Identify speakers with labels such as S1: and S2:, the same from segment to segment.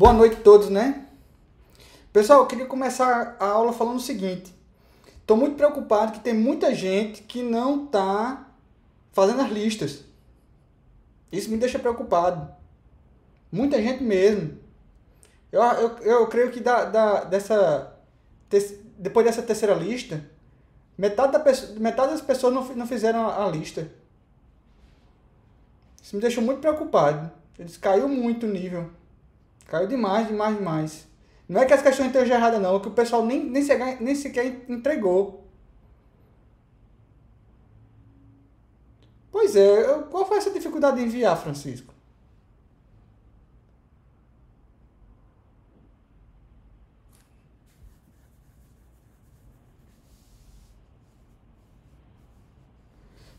S1: Boa noite a todos, né? Pessoal, eu queria começar a aula falando o seguinte. Estou muito preocupado que tem muita gente que não está fazendo as listas. Isso me deixa preocupado. Muita gente mesmo. Eu creio que depois dessa terceira lista, metade das pessoas não fizeram a lista. Isso me deixou muito preocupado. Eles caiu muito o nível. Caiu demais, demais, demais. Não é que as questões estejam erradas, não. É que o pessoal nem sequer entregou. Pois é. Qual foi essa dificuldade de enviar, Francisco?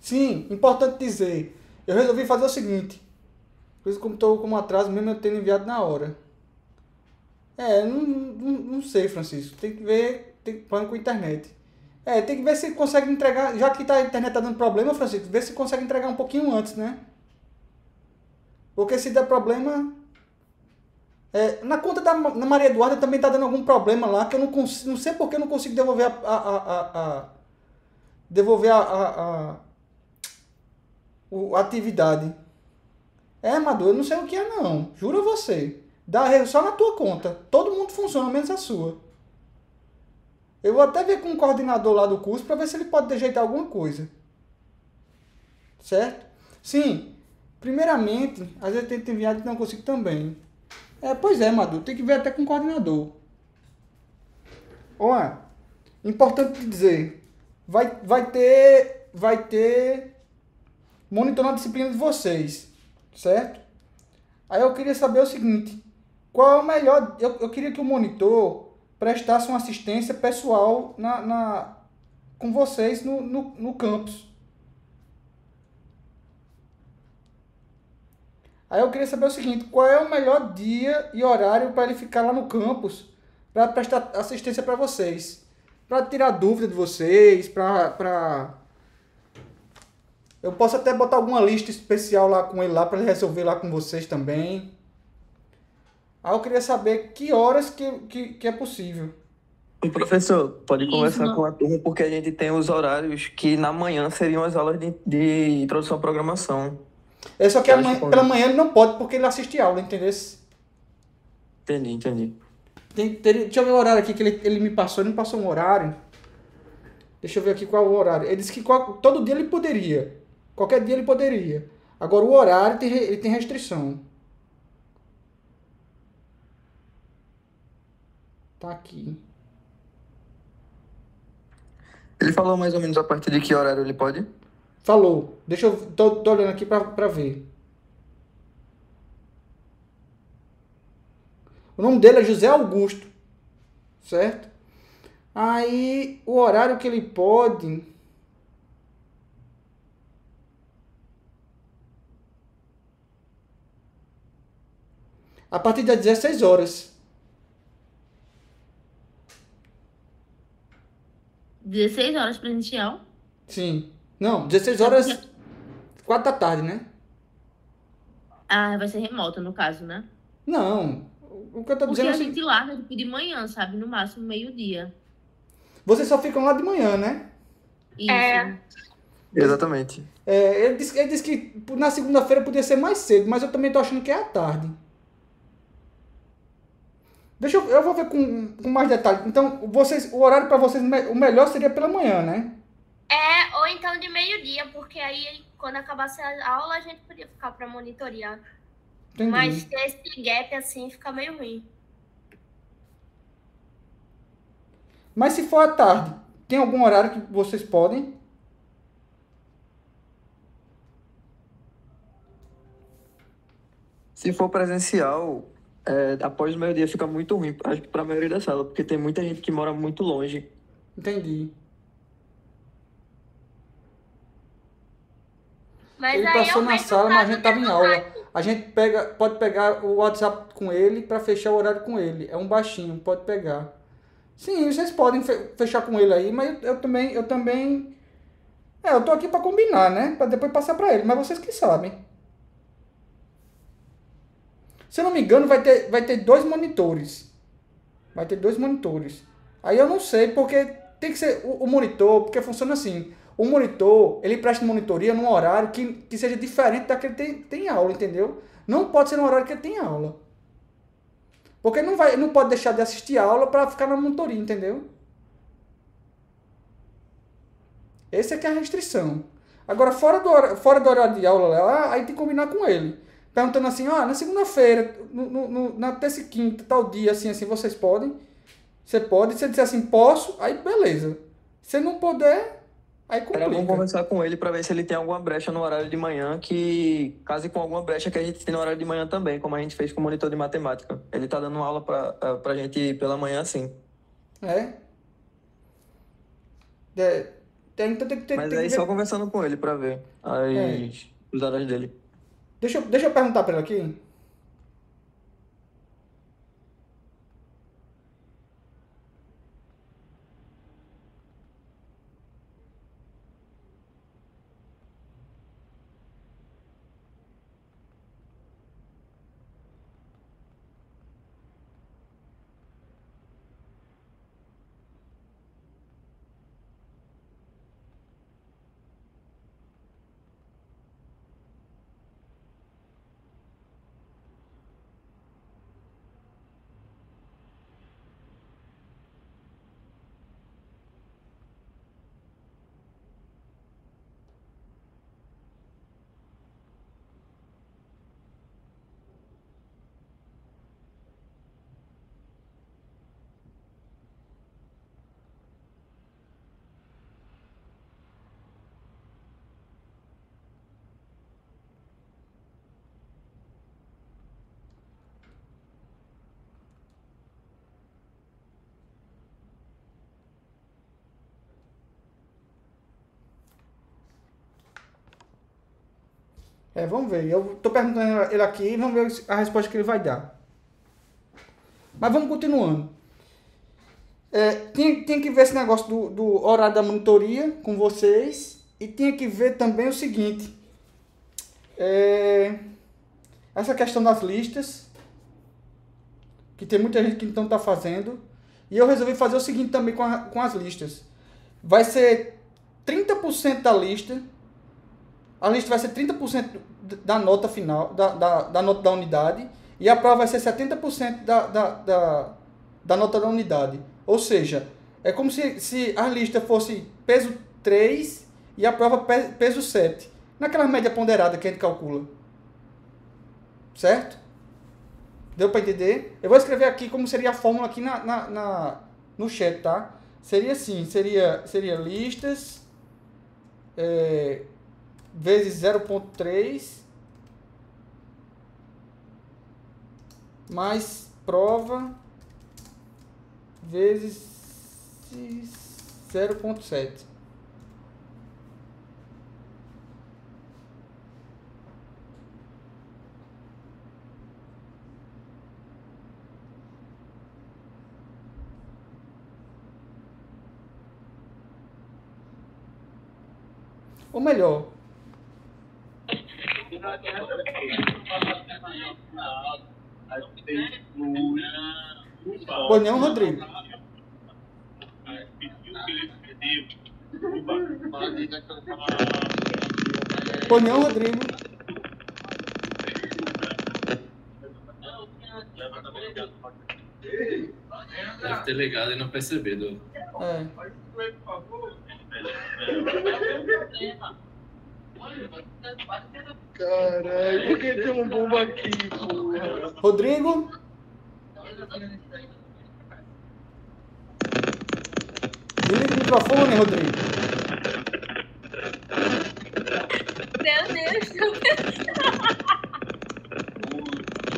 S1: Sim, importante dizer. Eu resolvi fazer o seguinte. Por isso, como estou com atraso, mesmo eu tendo enviado na hora. Não sei, Francisco. Tem que ver, tem que falar com a internet. Tem que ver se consegue entregar, já que a internet tá dando problema, Francisco, ver se consegue entregar um pouquinho antes, né? Porque se der problema. Na conta da Maria Eduarda também tá dando algum problema lá, que eu não consigo, não sei porque eu não consigo devolver devolver a atividade. Amador, eu não sei o que é não. Juro a você. Dá erro só na tua conta. Todo mundo funciona, menos a sua. Eu vou até ver com o coordenador lá do curso para ver se ele pode ajeitar alguma coisa. Certo? Sim. Primeiramente, às vezes tento enviar e não consigo também. Pois é, Madu. Tem que ver até com o coordenador. Olha, importante dizer. Vai ter monitor na disciplina de vocês. Certo? Aí eu queria saber o seguinte. Qual é o melhor... Eu queria que o monitor prestasse uma assistência pessoal com vocês no campus. Aí eu queria saber o seguinte, qual é o melhor dia e horário para ele ficar lá no campus para prestar assistência para vocês? Para tirar dúvida de vocês, eu posso até botar alguma lista especial lá com ele lá para ele resolver lá com vocês também. Aí eu queria saber que horas que é possível.
S2: O professor, pode
S3: Isso,
S2: conversar
S3: não.
S2: com a turma, porque a gente tem os horários que na manhã seriam as aulas de introdução à programação.
S1: Só que
S2: Que elas ficam...
S1: pela manhã ele não pode porque ele assiste aula, entendeu?
S2: Entendi.
S1: Deixa eu ver o horário aqui que ele me passou. Ele me passou um horário. Deixa eu ver aqui qual é o horário. Ele disse que todo dia ele poderia. Qualquer dia ele poderia. Agora o horário ele tem restrição. Tá aqui.
S2: Ele falou mais ou menos a partir de que horário ele pode?
S1: Falou. Deixa eu... Tô olhando aqui pra ver. O nome dele é José Augusto. Certo? Aí o horário que ele pode... A partir das 16 horas.
S3: 16 horas presencial?
S1: Sim. Não, 16 horas, 4 da tarde, né?
S3: Ah, vai ser remota, no caso, né?
S1: Não. O que eu tô
S3: Porque
S1: dizendo é
S3: a
S1: assim,
S3: gente larga tipo, de manhã, sabe? No máximo meio-dia.
S1: vocês só ficam lá de manhã, né?
S3: Isso.
S2: Exatamente.
S1: Ele disse que na segunda-feira podia ser mais cedo, mas eu também tô achando que é à tarde. Eu vou ver com mais detalhes. Então, o horário para vocês, o melhor seria pela manhã, né?
S4: Ou então de meio-dia, porque aí quando acabasse a aula a gente podia ficar para monitorar.
S1: Entendi.
S4: Mas ter esse gap assim fica meio ruim.
S1: Mas se for à tarde, tem algum horário que vocês podem?
S2: Se for presencial, após o meio-dia fica muito ruim, acho que para a maioria da sala, porque tem muita gente que mora muito longe.
S1: Entendi.
S4: Mas
S1: Ele
S4: aí
S1: passou
S4: eu
S1: na
S4: vejo
S1: sala,
S4: o
S1: mas a
S4: caso
S1: gente tava em
S4: dele
S1: aula. A gente pode pegar o WhatsApp com ele para fechar o horário com ele. É um baixinho, pode pegar. Sim, vocês podem fechar com ele aí, mas eu também... eu tô aqui para combinar, né? Para depois passar para ele, mas vocês que sabem. Se eu não me engano, vai ter 2 monitores. Vai ter 2 monitores. Aí eu não sei, porque tem que ser o monitor, porque funciona assim. O monitor, ele presta monitoria num horário que seja diferente daquele que tem aula, entendeu? Não pode ser no horário que ele tem aula. Porque não pode deixar de assistir a aula para ficar na monitoria, entendeu? Essa é que é a restrição. Agora, fora do horário de aula lá, aí tem que combinar com ele. Perguntando assim, na segunda-feira, na terça e quinta, tal dia, assim, vocês podem? Você pode? Se você disser assim, posso, aí beleza. Se não puder, aí
S2: Era bom
S1: complica.
S2: conversar com ele para ver se ele tem alguma brecha no horário de manhã que case com alguma brecha que a gente tem no horário de manhã também, como a gente fez com o monitor de matemática. Ele tá dando aula pra gente pela manhã, sim.
S1: É? Então tem
S2: Mas
S1: que
S2: aí
S1: ver.
S2: só conversando com ele para ver os horários dele.
S1: Deixa eu perguntar para ele aqui. Vamos ver. Eu tô perguntando ele aqui, vamos ver a resposta que ele vai dar. Mas vamos continuando. Tinha que ver esse negócio do horário da monitoria com vocês. E tinha que ver também o seguinte. Essa questão das listas. Que tem muita gente que não está fazendo. E eu resolvi fazer o seguinte também com as listas. Vai ser 30% da lista. A lista vai ser 30% da nota final, da nota da unidade. E a prova vai ser 70% da nota da unidade. Ou seja, é como se a lista fosse peso 3 e a prova peso 7. Naquela média ponderada que a gente calcula. Certo? Deu para entender? Eu vou escrever aqui como seria a fórmula aqui no chat, tá? Seria assim, seria listas vezes 0,3 mais prova vezes 0,7. Ou melhor, pois não, Rodrigo? Pois não, Rodrigo?
S5: Deve ter ligado e não percebido.
S2: Caralho, por que tem um bomba aqui, porra?
S1: Rodrigo? Desliga o microfone, Rodrigo.
S4: Meu Deus.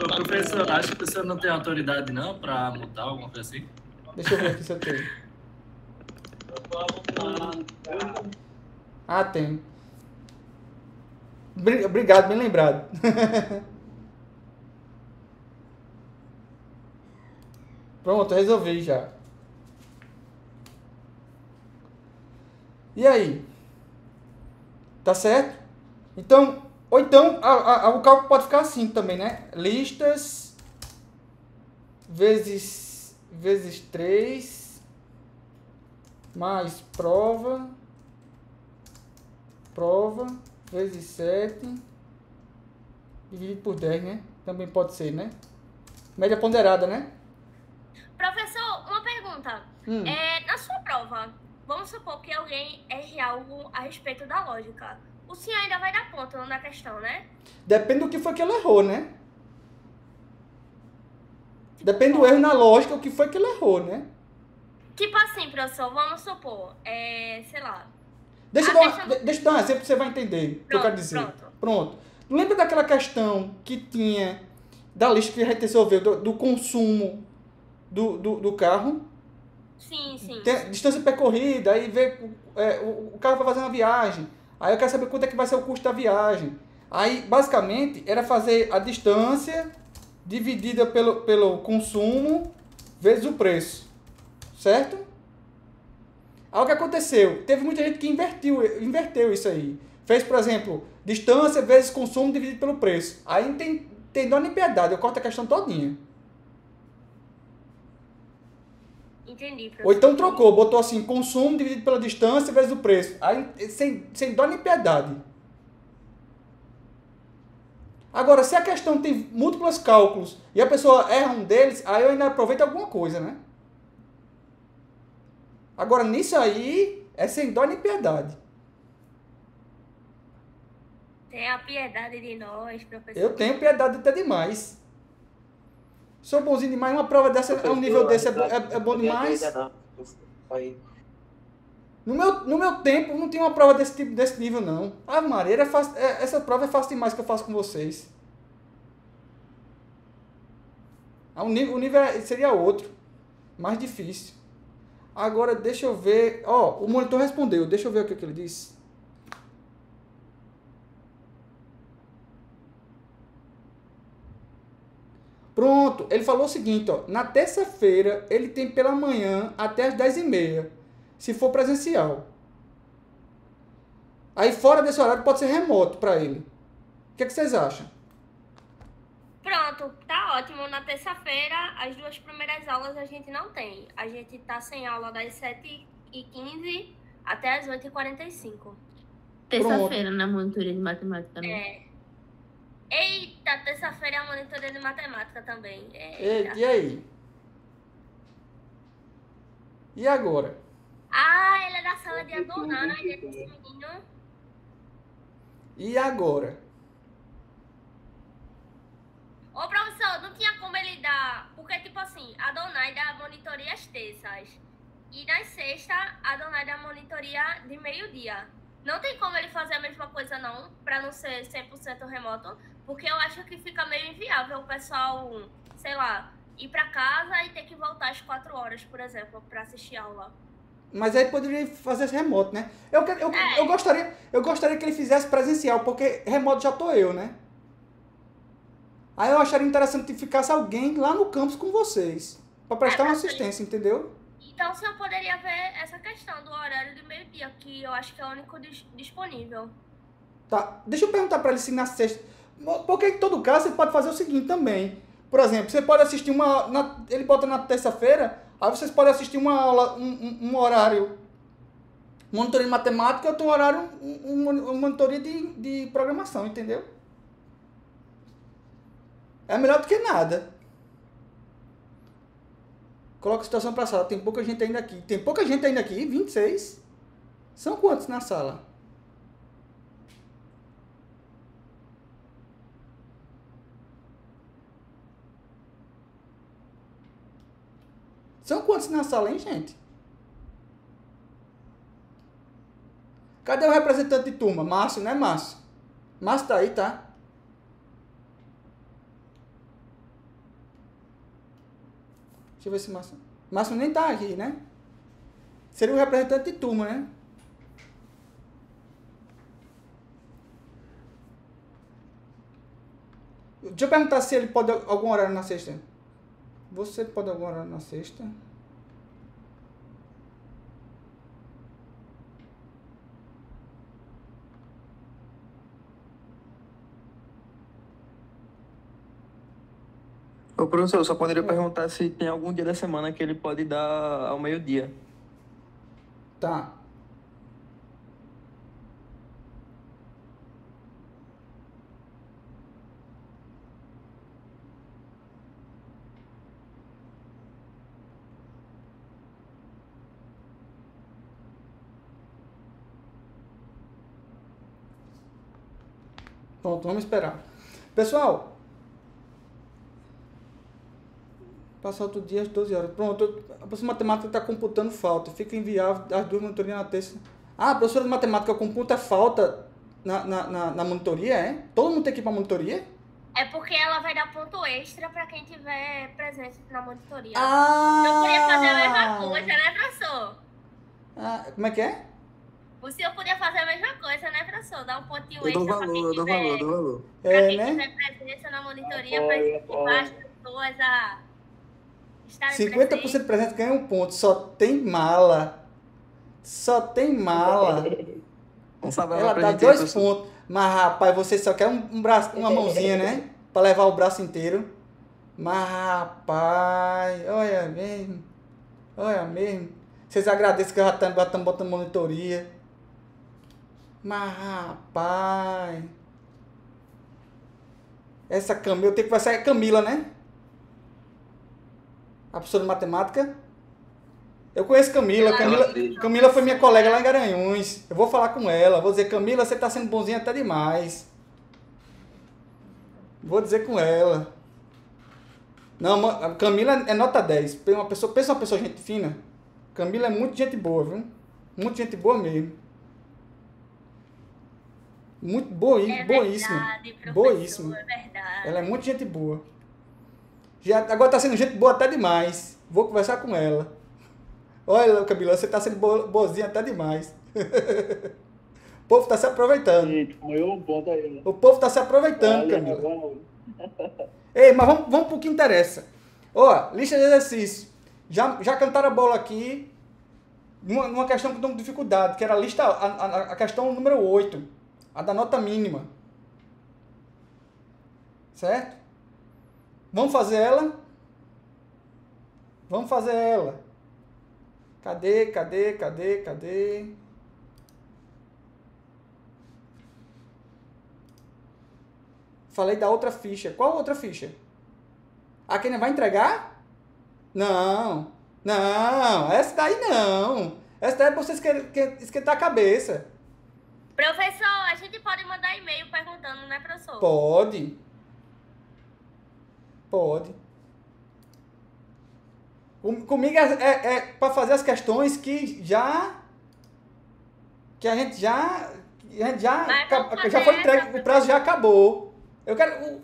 S5: Ô, professor, acho que o senhor não tem autoridade não para mutar alguma coisa assim?
S1: Deixa eu ver aqui se eu tenho. Ah, tem. Obrigado, bem lembrado. Pronto, resolvi já. E aí? Tá certo? Então, ou então, o cálculo pode ficar assim também, né? Listas vezes 3, mais prova, vezes 7, dividido por 10, né? Também pode ser, né? Média ponderada, né?
S4: Professor, uma pergunta.
S1: Hum.
S4: Na sua prova, vamos supor que alguém erre algo a respeito da lógica. O senhor ainda vai dar ponto na questão, né?
S1: Depende do que foi que ele errou, né? Depende do erro na lógica, o que foi que ele errou, né?
S4: Tipo assim, professor, vamos supor, sei lá.
S1: Deixa eu dar um exemplo que você vai entender o que eu quero dizer. Pronto. Lembra daquela questão que tinha da lista que a gente resolveu do consumo do carro?
S4: Sim.
S1: Tem distância percorrida, aí vê o carro vai fazer uma viagem. Aí eu quero saber quanto é que vai ser o custo da viagem. Aí, basicamente, era fazer a distância dividida pelo consumo vezes o preço. Certo? Aí o que aconteceu? Teve muita gente que inverteu isso aí. Fez, por exemplo, distância vezes consumo dividido pelo preço. Aí não tem dó nem piedade, eu corto a questão todinha.
S4: Entendi, professor.
S1: Ou então trocou, botou assim, consumo dividido pela distância vezes o preço. Aí sem dó nem piedade. Agora, se a questão tem múltiplos cálculos e a pessoa erra um deles, aí eu ainda aproveito alguma coisa, né? Agora, nisso aí, é sem dó nem piedade.
S4: Tenha piedade de nós, professor.
S1: Eu tenho piedade até demais. Sou bonzinho demais, uma prova dessa, um nível desse é bom demais. No meu tempo, não tinha uma prova desse nível, não. Ah, Maria, essa prova é fácil demais que eu faço com vocês. O nível seria outro, mais difícil. Agora, deixa eu ver. O monitor respondeu. Deixa eu ver o que ele disse. Pronto, ele falou o seguinte, na terça-feira ele tem pela manhã até as 10h30, se for presencial. Aí fora desse horário pode ser remoto para ele. O que vocês acham?
S4: Pronto, tá ótimo. Na terça-feira, as 2 primeiras aulas a gente não tem. A gente tá sem aula das 7h15 até as 8h45.
S3: Terça-feira na monitoria de matemática, né?
S4: Eita, terça-feira é a monitoria de matemática também.
S1: Eita, e aí? E agora?
S4: Ele é da sala de Adonai, esse menino.
S1: E agora?
S4: Ô, professor, não tinha como ele dar... Porque, tipo assim, a Adonai dá monitoria às terças. E nas sextas, a Adonai dá monitoria de meio-dia. Não tem como ele fazer a mesma coisa, não, pra não ser 100% remoto. Porque eu acho que fica meio inviável o pessoal, sei lá, ir pra casa e ter que voltar às 4 horas, por exemplo, pra assistir aula.
S1: Mas aí poderia fazer remoto, né? Eu gostaria que ele fizesse presencial, porque remoto já tô eu, né? Aí eu acharia interessante que ficasse alguém lá no campus com vocês, para prestar uma assistência, entendeu?
S4: Então o senhor poderia ver essa questão do horário do meio-dia, que eu acho que é o único disponível.
S1: Tá, deixa eu perguntar para ele se na sexta... Porque em todo caso você pode fazer o seguinte também. Por exemplo, você pode assistir ele bota na terça-feira, aí vocês podem assistir uma aula, um horário monitoria de matemática e outro horário uma monitoria de programação, entendeu? É melhor do que nada. Coloca a situação para a sala. Tem pouca gente ainda aqui. 26. São quantos na sala? São quantos na sala, hein, gente? Cadê o representante de turma? Márcio, né, Márcio? Márcio tá aí, tá? Deixa eu ver se Márcio... Márcio nem tá aqui, né? Seria o representante de turma, né? Deixa eu perguntar se ele pode algum horário na sexta. Você pode algum horário na sexta?
S2: Ô, professor, eu só poderia perguntar se tem algum dia da semana que ele pode dar ao meio-dia.
S1: Tá. Pronto, vamos esperar. Pessoal, passa outro dia às 12 horas. Pronto, a professora de matemática está computando falta. Fica enviável as duas monitorias na terça. Ah, a professora de matemática computa falta na monitoria, é? Todo mundo tem que ir para a monitoria?
S4: É porque ela vai dar ponto extra pra quem tiver presente na monitoria.
S1: Ah!
S4: Eu queria fazer a mesma coisa, né, professor?
S1: Ah, como é que é?
S4: O senhor podia fazer a mesma coisa, né, professor? Dar um pontinho
S2: Eu dou
S4: extra pra
S2: valor,
S4: quem
S2: eu dou
S4: tiver,
S2: valor, eu dou valor.
S4: pra
S1: É,
S4: quem
S1: né?
S4: tiver presença na monitoria, pra incentivar as pessoas a estarem
S1: 50%
S4: presentes.
S1: de presente ganha um ponto. Só tem mala. Só tem mala.
S2: Vamos falar
S1: Ela
S2: pra
S1: dá
S2: gente,
S1: 2
S2: professor.
S1: pontos. Mas, rapaz, você só quer um braço, uma mãozinha, né? Pra levar o braço inteiro. Mas, rapaz, olha mesmo. Olha mesmo. Vocês agradecem que eu já estamos botando monitoria. Mas, rapaz. Essa Camila, eu tenho que conversar com a Camila, né? A professora de matemática. Eu conheço Camila. Camila foi minha colega lá em Garanhuns. Eu vou falar com ela. Vou dizer, Camila, você tá sendo bonzinha até demais. Vou dizer com ela. Não, a Camila é nota 10. Pensa uma pessoa gente fina. Camila é muito gente boa, viu? Muito gente boa mesmo. Muito boíssima.
S4: Verdade, professor,
S1: Boíssima.
S4: é verdade.
S1: Ela é muito gente boa. Agora tá sendo gente boa até demais. Vou conversar com ela. Olha, Camila, você tá sendo boazinha até demais. O povo tá se aproveitando.
S6: Eita, morreu um ponto aí.
S1: O povo tá se aproveitando,
S6: Olha,
S1: Camila.
S6: vamos.
S1: Ei, mas vamos pro que interessa. Ó, lista de exercício. Já cantaram a bola aqui numa questão que estamos com dificuldade, que era a questão número 8, a da nota mínima. Certo? Vamos fazer ela? Vamos fazer ela. Cadê? Falei da outra ficha. Qual outra ficha? A quem vai entregar? Não, essa daí não. Essa daí é pra vocês esquentar a cabeça.
S4: Professor, a gente pode mandar e-mail perguntando, né, professor?
S1: Pode. Comigo é para fazer as questões que a gente já
S4: Mas vamos
S1: já
S4: fazer
S1: foi entregue,
S4: essa,
S1: o prazo já acabou. Eu quero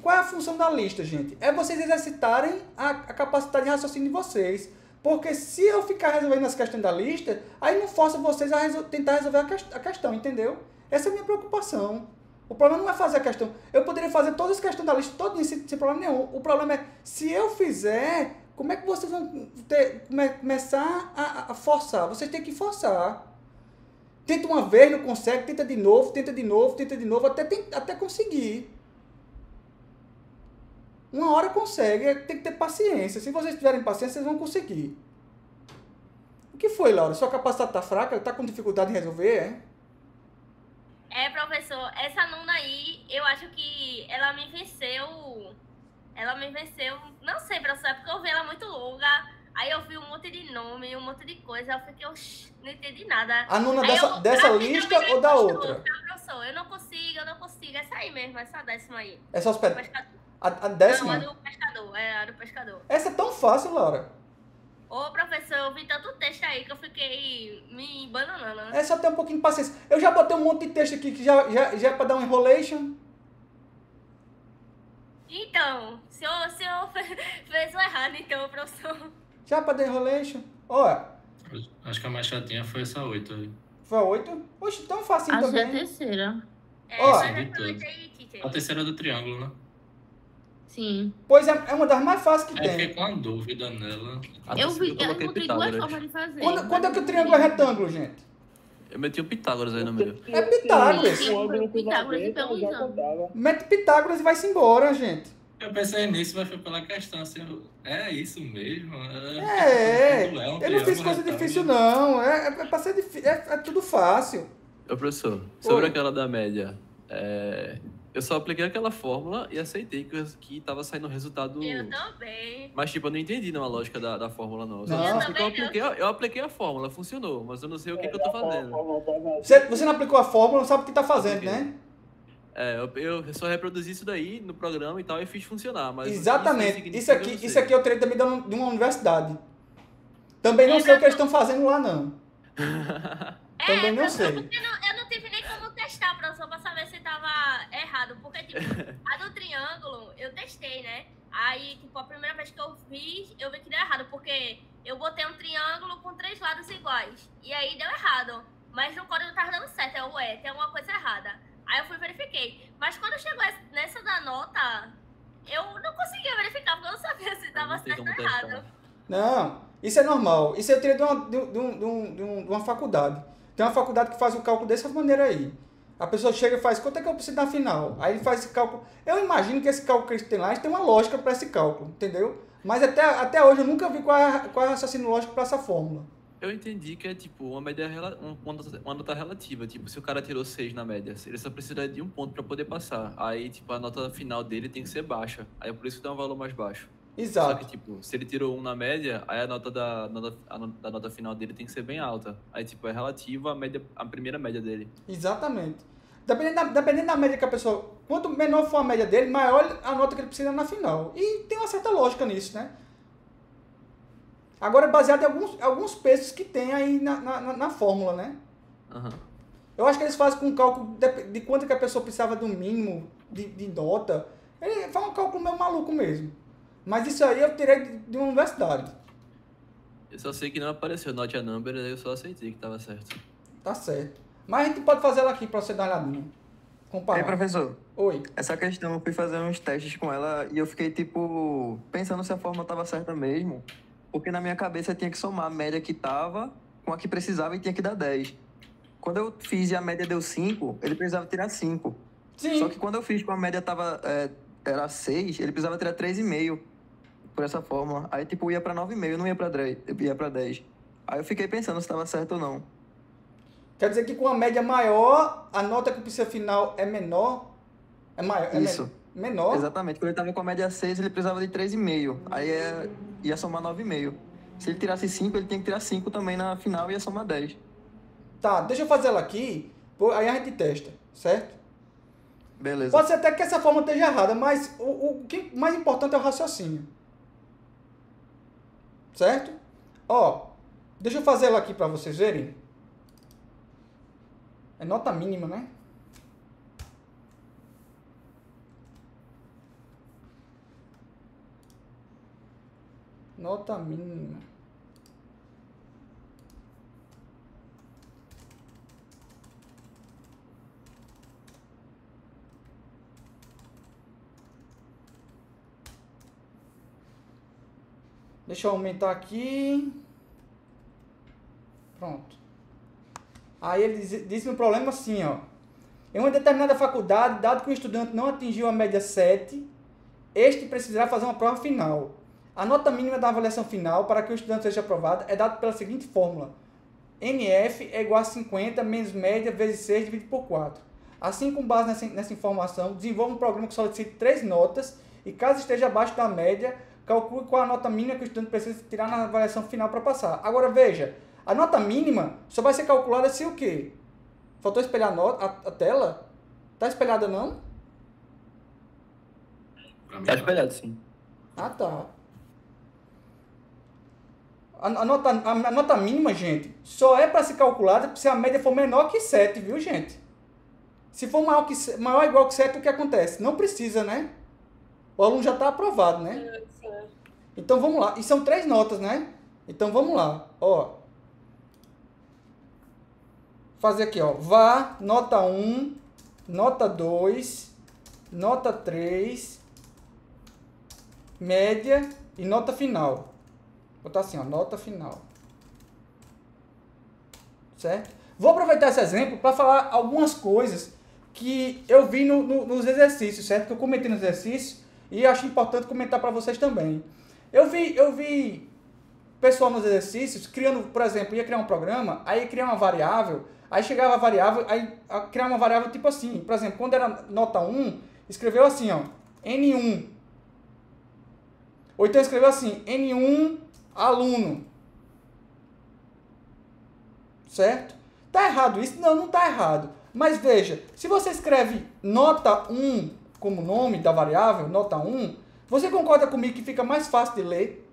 S1: qual é a função da lista, gente? É vocês exercitarem a capacidade de raciocínio de vocês. Porque se eu ficar resolvendo as questões da lista, aí não força vocês a tentar resolver a questão, entendeu? Essa é a minha preocupação. O problema não é fazer a questão. Eu poderia fazer todas as questões da lista todinha sem problema nenhum. O problema é, se eu fizer, como é que vocês vão começar a forçar? Vocês têm que forçar. Tenta uma vez, não consegue, tenta de novo, até conseguir. Uma hora consegue, tem que ter paciência. Se vocês tiverem paciência, vocês vão conseguir. O que foi, Laura? Sua capacidade está fraca? Está com dificuldade em resolver, é?
S4: É, professor, essa aluna aí, eu acho que ela me venceu. Não sei, professor, é porque eu vi ela muito longa. Aí eu vi um monte de nome, um monte de coisa. Eu fiquei, não entendi nada.
S1: A nona
S4: Aí
S1: dessa
S4: eu
S1: lista
S4: virei
S1: ou da
S4: pastor,
S1: outra?
S4: tá, professor? Eu não consigo. Essa aí mesmo, essa décima aí.
S1: É só os pés.
S4: Pescador.
S1: A
S4: Não,
S1: décima?
S4: a do pescador. É, a do pescador.
S1: Essa é tão fácil, Laura.
S4: Ô, professor, eu vi tanto texto aí que eu fiquei me bananando.
S1: É só ter um pouquinho de paciência. Eu já botei um monte de texto aqui que já é para dar um enrolation.
S4: Então, se eu fez o errado, então, professor.
S1: Já é para dar enrolation. Ó,
S5: Acho que a mais chatinha foi essa 8 aí.
S1: foi a 8. Oxe, tão facinho
S3: Acho que é a
S1: também.
S3: terceira.
S4: É,
S1: Ó.
S4: mas
S5: Sim, de
S4: essa noite
S5: tudo.
S4: aí, teacher.
S5: A terceira do triângulo, né?
S3: Sim.
S1: Pois é uma das mais fáceis que
S5: Aí eu fiquei
S1: tem.
S5: com uma dúvida nela.
S3: Eu vi, eu
S2: coloquei
S3: encontrei duas
S2: Pitágoras.
S3: formas de fazer.
S1: Quando é que o triângulo é retângulo, gente?
S2: Eu meti o Pitágoras aí no meio.
S1: É Pitágoras.
S3: Sim.
S6: Um ângulo
S3: Pitágoras e
S6: equivalente,
S3: pelo
S6: já
S3: exame.
S6: contava.
S1: Mete Pitágoras e vai-se embora, gente.
S5: Eu pensei nisso, mas foi pela questão, assim, é isso mesmo? Tudo é um
S1: Eu não fiz
S5: triângulo
S1: coisa
S5: retângulo.
S1: difícil, não. É pra ser difícil. É tudo fácil.
S6: Ô, professor, sobre
S1: Oi.
S6: aquela da média, eu só apliquei aquela fórmula e aceitei que tava saindo o resultado.
S4: Eu também.
S6: Mas, tipo, eu não entendi não a lógica da fórmula, não. Só
S1: Não.
S6: sei que eu apliquei a fórmula, funcionou, mas eu não sei o que eu tô fazendo.
S1: Você não aplicou a fórmula, não sabe o que tá fazendo,
S6: Apliquei.
S1: né?
S6: Eu só reproduzi isso daí no programa e tal e fiz funcionar, mas
S1: Exatamente.
S6: significa
S1: Isso
S6: que eu não
S1: aqui
S6: sei.
S1: eu tirei também de uma universidade. Também não sei o que eles estão fazendo lá, não. Também não sei.
S4: Eu não tive nem como testar, professor, pra saber se tava errado. Porque, tipo, a do triângulo, eu testei, né? Aí, tipo, a primeira vez que eu fiz, eu vi que deu errado. Porque eu botei um triângulo com 3 lados iguais. E aí deu errado. Mas no código tava dando certo. Tem alguma coisa errada. Aí eu fui e verifiquei. Mas quando chegou nessa da nota, eu não conseguia verificar, porque eu não sabia se tava
S6: Não tem
S4: certo
S6: como
S4: ou errado.
S6: testar.
S1: Não, isso é normal. Isso eu tirei de uma faculdade. Tem uma faculdade que faz o cálculo dessa maneira aí. A pessoa chega e faz, quanto é que eu preciso na final? Aí ele faz esse cálculo. Eu imagino que esse cálculo que eles têm lá, eles têm uma lógica para esse cálculo, entendeu? Mas até hoje eu nunca vi qual é o raciocínio lógico para essa fórmula.
S6: Eu entendi que é tipo uma média, uma nota relativa. Tipo, se o cara tirou 6 na média, ele só precisa de um ponto para poder passar. Aí, tipo, a nota final dele tem que ser baixa. Aí é por isso que dá um valor mais baixo. Só
S1: Exato.
S6: que, tipo, se ele tirou 1 na média, aí a nota da nota final dele tem que ser bem alta. Aí, tipo, é relativa à primeira média dele.
S1: Exatamente. Dependendo da média que a pessoa... Quanto menor for a média dele, maior a nota que ele precisa na final. E tem uma certa lógica nisso, né? Agora, baseado em alguns pesos que tem aí na fórmula, né?
S6: Aham.
S1: Eu acho que eles fazem com um cálculo de quanto que a pessoa precisava do mínimo de nota. Ele faz um cálculo meio maluco mesmo. Mas isso aí eu tirei de uma universidade.
S6: Eu só sei que não apareceu not a number, aí eu só aceitei que tava certo.
S1: Tá certo. Mas a gente pode fazer ela aqui pra você dar uma olhadinha. Comparar.
S2: Ei, professor,
S1: Oi.
S2: essa questão eu fui fazer uns testes com ela e eu fiquei, tipo, pensando se a fórmula tava certa mesmo. Porque na minha cabeça eu tinha que somar a média que tava com a que precisava e tinha que dar 10. Quando eu fiz e a média deu 5, ele precisava tirar 5.
S1: Sim.
S2: Só que quando eu fiz com a média era 6, ele precisava tirar 3,5 por essa fórmula. Aí, tipo, ia pra 9,5, não ia pra 10, ia pra 10. Aí eu fiquei pensando se tava certo ou não.
S1: Quer dizer que com a média maior, a nota que precisa final é menor? É maior?
S2: Isso.
S1: Menor?
S2: Exatamente. Quando ele tava com a média 6, ele precisava de 3,5. Aí ia somar 9,5. Se ele tirasse 5, ele tinha que tirar 5 também na final e ia somar 10.
S1: Tá, deixa eu fazer ela aqui, aí a gente testa, certo?
S2: Beleza.
S1: Pode ser até que essa fórmula esteja errada, mas o que mais importante é o raciocínio. Certo? Ó, deixa eu fazer ela aqui para vocês verem. É nota mínima, né? Nota mínima. Deixa eu aumentar aqui. Pronto. Aí ele diz um problema assim, ó. Em uma determinada faculdade, dado que o estudante não atingiu a média 7, este precisará fazer uma prova final. A nota mínima da avaliação final para que o estudante seja aprovado é dada pela seguinte fórmula. NF é igual a 50 menos média vezes 6 dividido por 4. Assim, com base nessa informação, desenvolva um programa que solicite 3 notas e, caso esteja abaixo da média, calcule qual a nota mínima que o estudante precisa tirar na avaliação final para passar. Agora, veja, a nota mínima só vai ser calculada se o quê? Faltou espelhar a tela? Tá espelhada não?
S5: Pra mim,
S2: Tá
S5: não.
S2: espelhado, sim.
S1: Ah, tá. A nota mínima, gente, só é para ser calculada se a média for menor que 7, viu, gente? Se for maior ou igual que 7, o que acontece? Não precisa, né? O aluno já está aprovado, né? Então, vamos lá. E são 3 notas, né? Então, vamos lá. Ó. Fazer aqui, ó. VAR, nota 1, nota 2, nota 3, média e nota final. Vou botar assim, ó, nota final. Certo? Vou aproveitar esse exemplo para falar algumas coisas que eu vi nos exercícios, certo? Que eu comentei nos exercícios E acho importante comentar para vocês também. Eu vi pessoal nos exercícios criando, por exemplo, ia criar um programa, aí criar uma variável, aí chegava a variável, aí criar uma variável tipo assim, por exemplo, quando era nota 1, escreveu assim, ó, N1. Ou então escreveu assim, N1 aluno. Certo? Tá errado isso? Não, não tá errado. Mas veja, se você escreve nota 1 como nome da variável, nota 1, você concorda comigo que fica mais fácil de ler?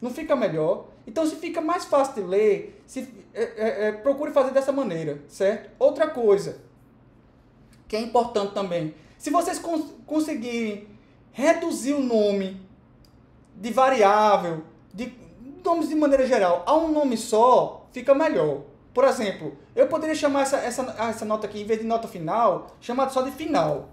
S1: Não fica melhor? Então, se fica mais fácil de ler, procure fazer dessa maneira, certo? Outra coisa que é importante também, se vocês conseguirem reduzir o nome de variável, de nomes de maneira geral, a um nome só, fica melhor. Por exemplo, eu poderia chamar essa nota aqui, em vez de nota final, chamar só de final.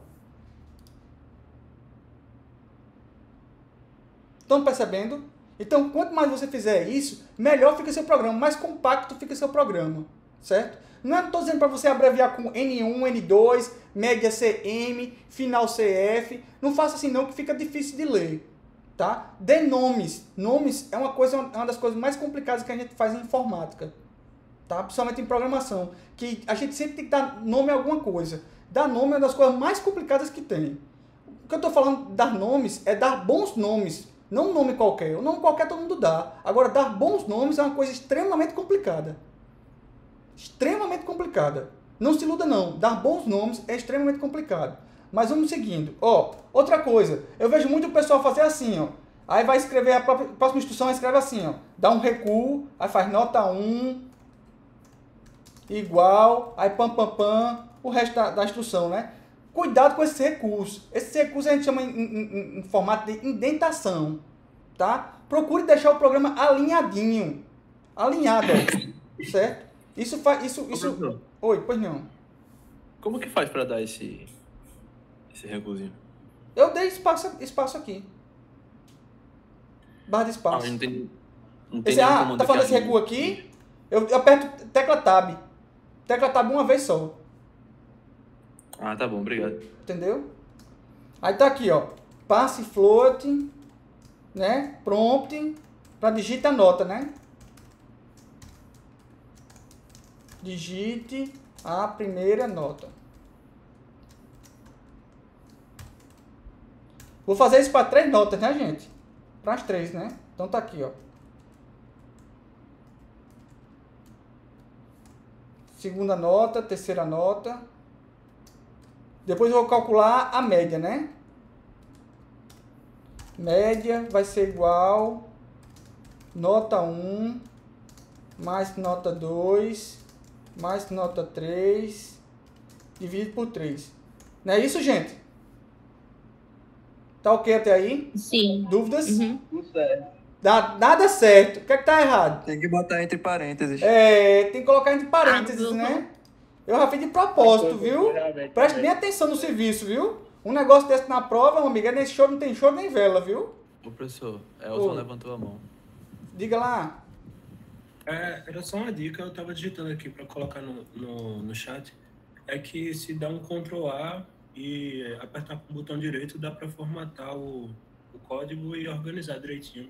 S1: Estão percebendo? Então, quanto mais você fizer isso, melhor fica seu programa, mais compacto fica seu programa, certo? Não estou dizendo para você abreviar com N1, N2, média CM, final CF. Não faça assim não, que fica difícil de ler, tá? Dê nomes. Nomes é uma das coisas mais complicadas que a gente faz em informática, tá? Principalmente em programação, que a gente sempre tem que dar nome a alguma coisa. Dar nome é uma das coisas mais complicadas que tem. O que eu estou falando de dar nomes é dar bons nomes. Não um nome qualquer. O nome qualquer todo mundo dá. Agora, dar bons nomes é uma coisa extremamente complicada. Extremamente complicada. Não se iluda não. Dar bons nomes é extremamente complicado. Mas vamos seguindo. Ó, outra coisa. Eu vejo muito o pessoal fazer assim, ó. Aí vai escrever a próxima instrução, escreve assim, ó. Dá um recuo, aí faz nota 1, igual, aí pam, o resto da instrução, né? Cuidado com esses recursos. Esses recursos a gente chama em formato de indentação, tá? Procure deixar o programa alinhadinho. Alinhado, ó. Certo? Isso faz... Isso... Oi, pois não.
S6: Como que faz para dar esse recursinho?
S1: Eu dei espaço aqui. Barra de espaço.
S6: Não tem
S1: tá falando esse recuo aqui? Eu aperto tecla Tab. Tecla Tab uma vez só.
S6: Ah, tá bom, obrigado.
S1: Entendeu? Aí tá aqui, ó. Passe float, né? Prompt para digite a nota, né? Digite a primeira nota. Vou fazer isso para 3 notas, né, gente? Para as 3, né? Então tá aqui, ó. Segunda nota, terceira nota. Depois eu vou calcular a média, né? Média vai ser igual nota 1 mais nota 2 mais nota 3 dividido por 3. Não é isso, gente? Tá ok até aí?
S3: Sim.
S1: Dúvidas?
S3: Uhum.
S2: Tudo certo.
S1: Nada certo. O que é que tá errado?
S2: Tem que botar entre parênteses.
S1: Tem que colocar entre parênteses,
S3: Ah,
S1: né? Eu já fiz de propósito, viu? Preste bem atenção no serviço, viu? Um negócio desse na prova, meu amigo, é nesse choro, não tem choro nem vela, viu?
S6: Ô, professor, Elson levantou a mão.
S1: Diga lá.
S7: Era só uma dica, eu estava digitando aqui para colocar no chat. É que se dá um Ctrl A e apertar com o botão direito, dá para formatar o código e organizar direitinho.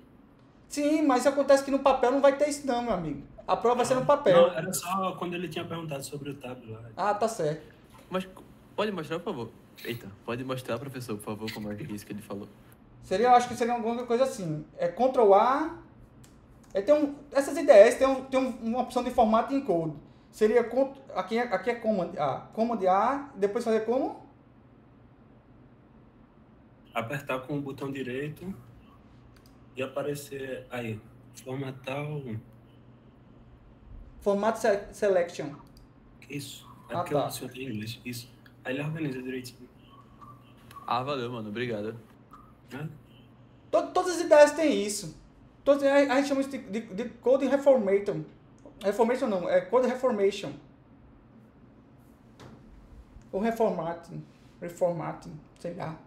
S1: Sim, mas acontece que no papel não vai ter isso não, meu amigo. A prova vai ser no papel.
S7: Não, era só quando ele tinha perguntado sobre o tab lá.
S1: Ah, tá certo.
S6: Mas pode mostrar, por favor? Eita, pode mostrar, professor, por favor, como é isso que ele falou.
S1: Eu acho que seria alguma coisa assim. É Ctrl A. Essas ideias tem uma opção de formato em code. Seria aqui é Command A. Command A, depois fazer como?
S7: Apertar com o botão direito e aparecer aí, formatar o...
S1: Formato Selection.
S7: Isso. É
S1: Ah,
S7: porque
S1: tá.
S7: o senhor tem inglês. Isso. Aí ele organiza direitinho.
S6: Ah, valeu, mano, obrigado.
S7: Né?
S1: Todas as ideias têm isso. A gente chama isso de Code Reformation. Reformation não, é Code Reformation. Ou Reformatting, sei lá.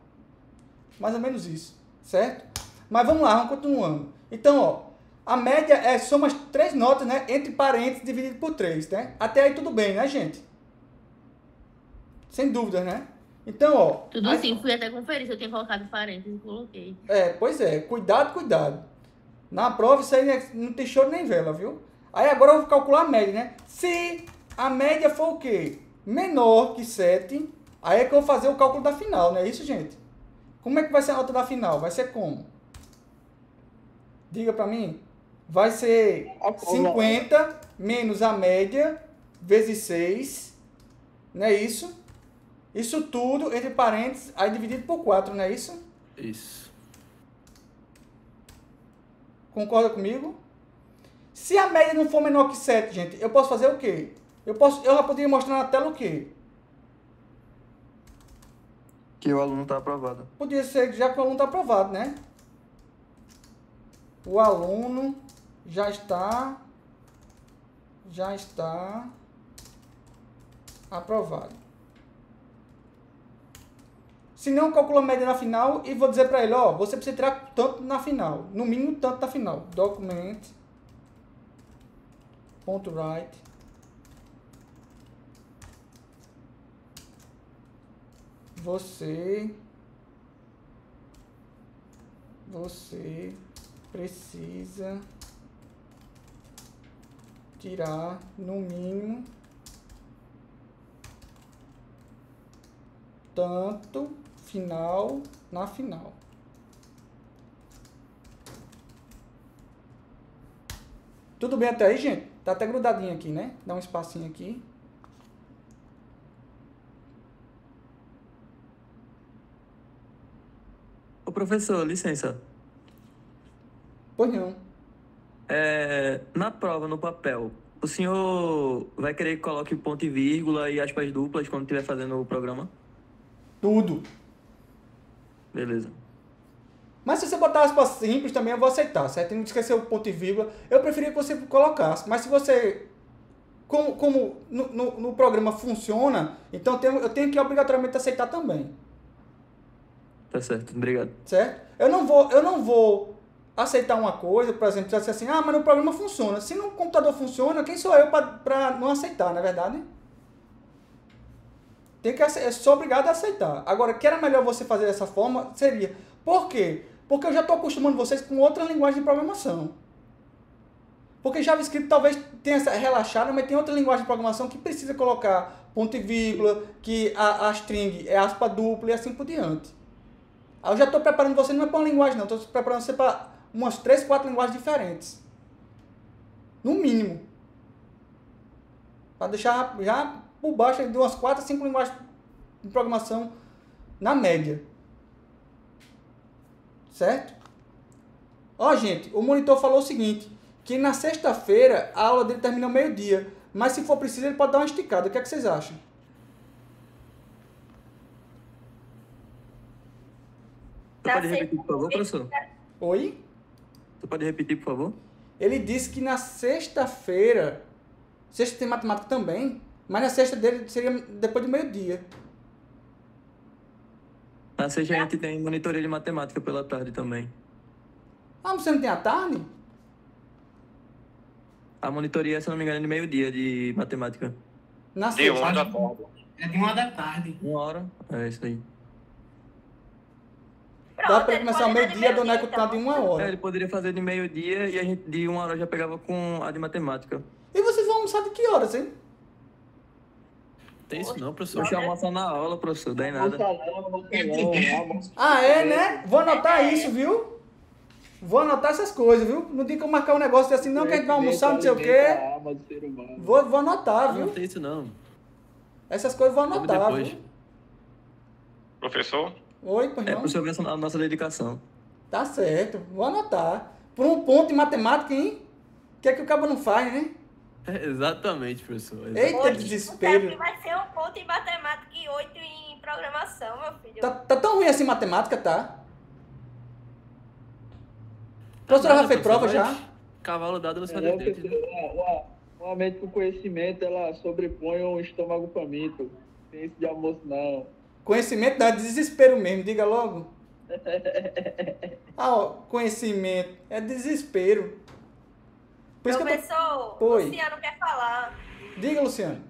S1: Mais ou menos isso, certo? Mas vamos lá, vamos continuando. Então, ó, a média soma as 3 notas, né? Entre parênteses, dividido por 3, né? Até aí tudo bem, né, gente? Sem dúvida, né? Então, ó.
S3: Tudo
S1: aí-
S3: sim, fui até conferir se eu tinha colocado parênteses e coloquei.
S1: Pois é. Cuidado. Na prova isso aí não tem choro nem vela, viu? Aí agora eu vou calcular a média, né? Se a média for o quê? Menor que 7, aí é que eu vou fazer o cálculo da final, não é isso, gente? Como é que vai ser a nota da final? Vai ser como? Diga pra mim. Vai ser 50 menos a média vezes 6, não é isso? Isso tudo, entre parênteses, aí dividido por 4, não é isso?
S6: Isso.
S1: Concorda comigo? Se a média não for menor que 7, gente, eu posso fazer o quê? Eu já poderia mostrar na tela o quê?
S2: Que o aluno está aprovado.
S1: Podia ser já que o aluno está aprovado, né? O aluno já está aprovado. Se não, calcula a média na final e vou dizer para ele, ó, você precisa tirar tanto na final, no mínimo tanto na final. Document.write você precisa tirar no mínimo tanto final na final. Tudo bem até aí, gente? Tá até grudadinho aqui, né? Dá um espacinho aqui.
S2: Ô, professor, licença.
S1: Pois não.
S2: Na prova, no papel, o senhor vai querer que coloque ponto e vírgula e aspas duplas quando estiver fazendo o programa?
S1: Tudo.
S2: Beleza.
S1: Mas se você botar aspas simples também eu vou aceitar, certo? Não esquecer o ponto e vírgula. Eu preferia que você colocasse. Mas se você... Como no programa funciona, então eu tenho que obrigatoriamente aceitar também.
S2: Tá certo, obrigado.
S1: Certo? Eu não vou aceitar uma coisa, por exemplo, dizer assim, mas no programa funciona. Se no computador funciona, quem sou eu para não aceitar, não é verdade? Sou obrigado a aceitar. Agora, que era melhor você fazer dessa forma, seria. Por quê? Porque eu já estou acostumando vocês com outra linguagem de programação. Porque JavaScript talvez tenha essa relaxada, mas tem outra linguagem de programação que precisa colocar ponto e vírgula, que a string é aspa dupla e assim por diante. Aí eu já estou preparando você não é para uma linguagem não, estou preparando você para umas 3, 4 linguagens diferentes. No mínimo. Para deixar já por baixo de umas 4 a 5 linguagens de programação na média. Certo? Ó, gente, o monitor falou o seguinte, que na sexta-feira a aula dele termina ao meio-dia, mas se for preciso ele pode dar uma esticada. O que é que vocês acham?
S2: Você pode repetir, por favor, professor?
S1: Oi?
S2: Você pode repetir, por favor?
S1: Ele disse que na sexta-feira, sexta tem matemática também, mas na sexta dele seria depois do meio-dia.
S2: Na sexta a gente tem monitoria de matemática pela tarde também.
S1: Ah, você não tem a tarde?
S2: A monitoria, se eu não me engano, é de meio-dia de matemática.
S1: Na
S8: De
S1: sexta.
S8: 1 da tarde.
S9: É de 1 da tarde.
S2: 1 hora? É isso aí.
S1: Dá pra ele começar ao meio-dia, a dona continuar de 1 hora.
S2: Ele poderia fazer de meio-dia e a gente de 1 hora já pegava com a de matemática.
S1: E vocês vão almoçar de que horas, hein?
S6: Tem isso não, professor.
S2: Deixa eu almoçar na aula, professor, daí nada.
S1: Ah, é, né? Vou anotar isso, viu? Vou anotar essas coisas, viu? Não tem como marcar um negócio assim, não, que a gente vai almoçar, não sei o quê. Vou anotar,
S6: Não
S1: viu?
S6: tem isso não.
S1: Essas coisas eu vou
S6: Vamos
S1: anotar,
S6: depois.
S1: viu?
S8: Professor?
S1: Oi, pois
S2: É,
S1: não?
S2: professor, ver a nossa dedicação.
S1: Tá certo, vou anotar. Por um ponto de matemática, hein? O que é que o cabo não faz, né?
S6: Exatamente, professor.
S1: Eita,
S4: Hoje,
S1: desespero.
S4: O TEP vai ser 1 ponto em matemática e 8 em programação, meu filho.
S1: Tá tão ruim assim matemática, tá? A professora já
S6: Nada,
S1: fez prova
S6: professor,
S1: já?
S6: mas Cavalo dado no seu
S10: Não,
S6: dente.
S10: uma mente com conhecimento, ela sobrepõe um estômago faminto. Não tem isso de almoço, não.
S1: Conhecimento dá desespero mesmo, diga logo. Ah, ó, conhecimento é desespero. Por isso que eu tô...
S4: Professor,
S1: Oi.
S4: Luciano quer falar.
S1: Diga, Luciano.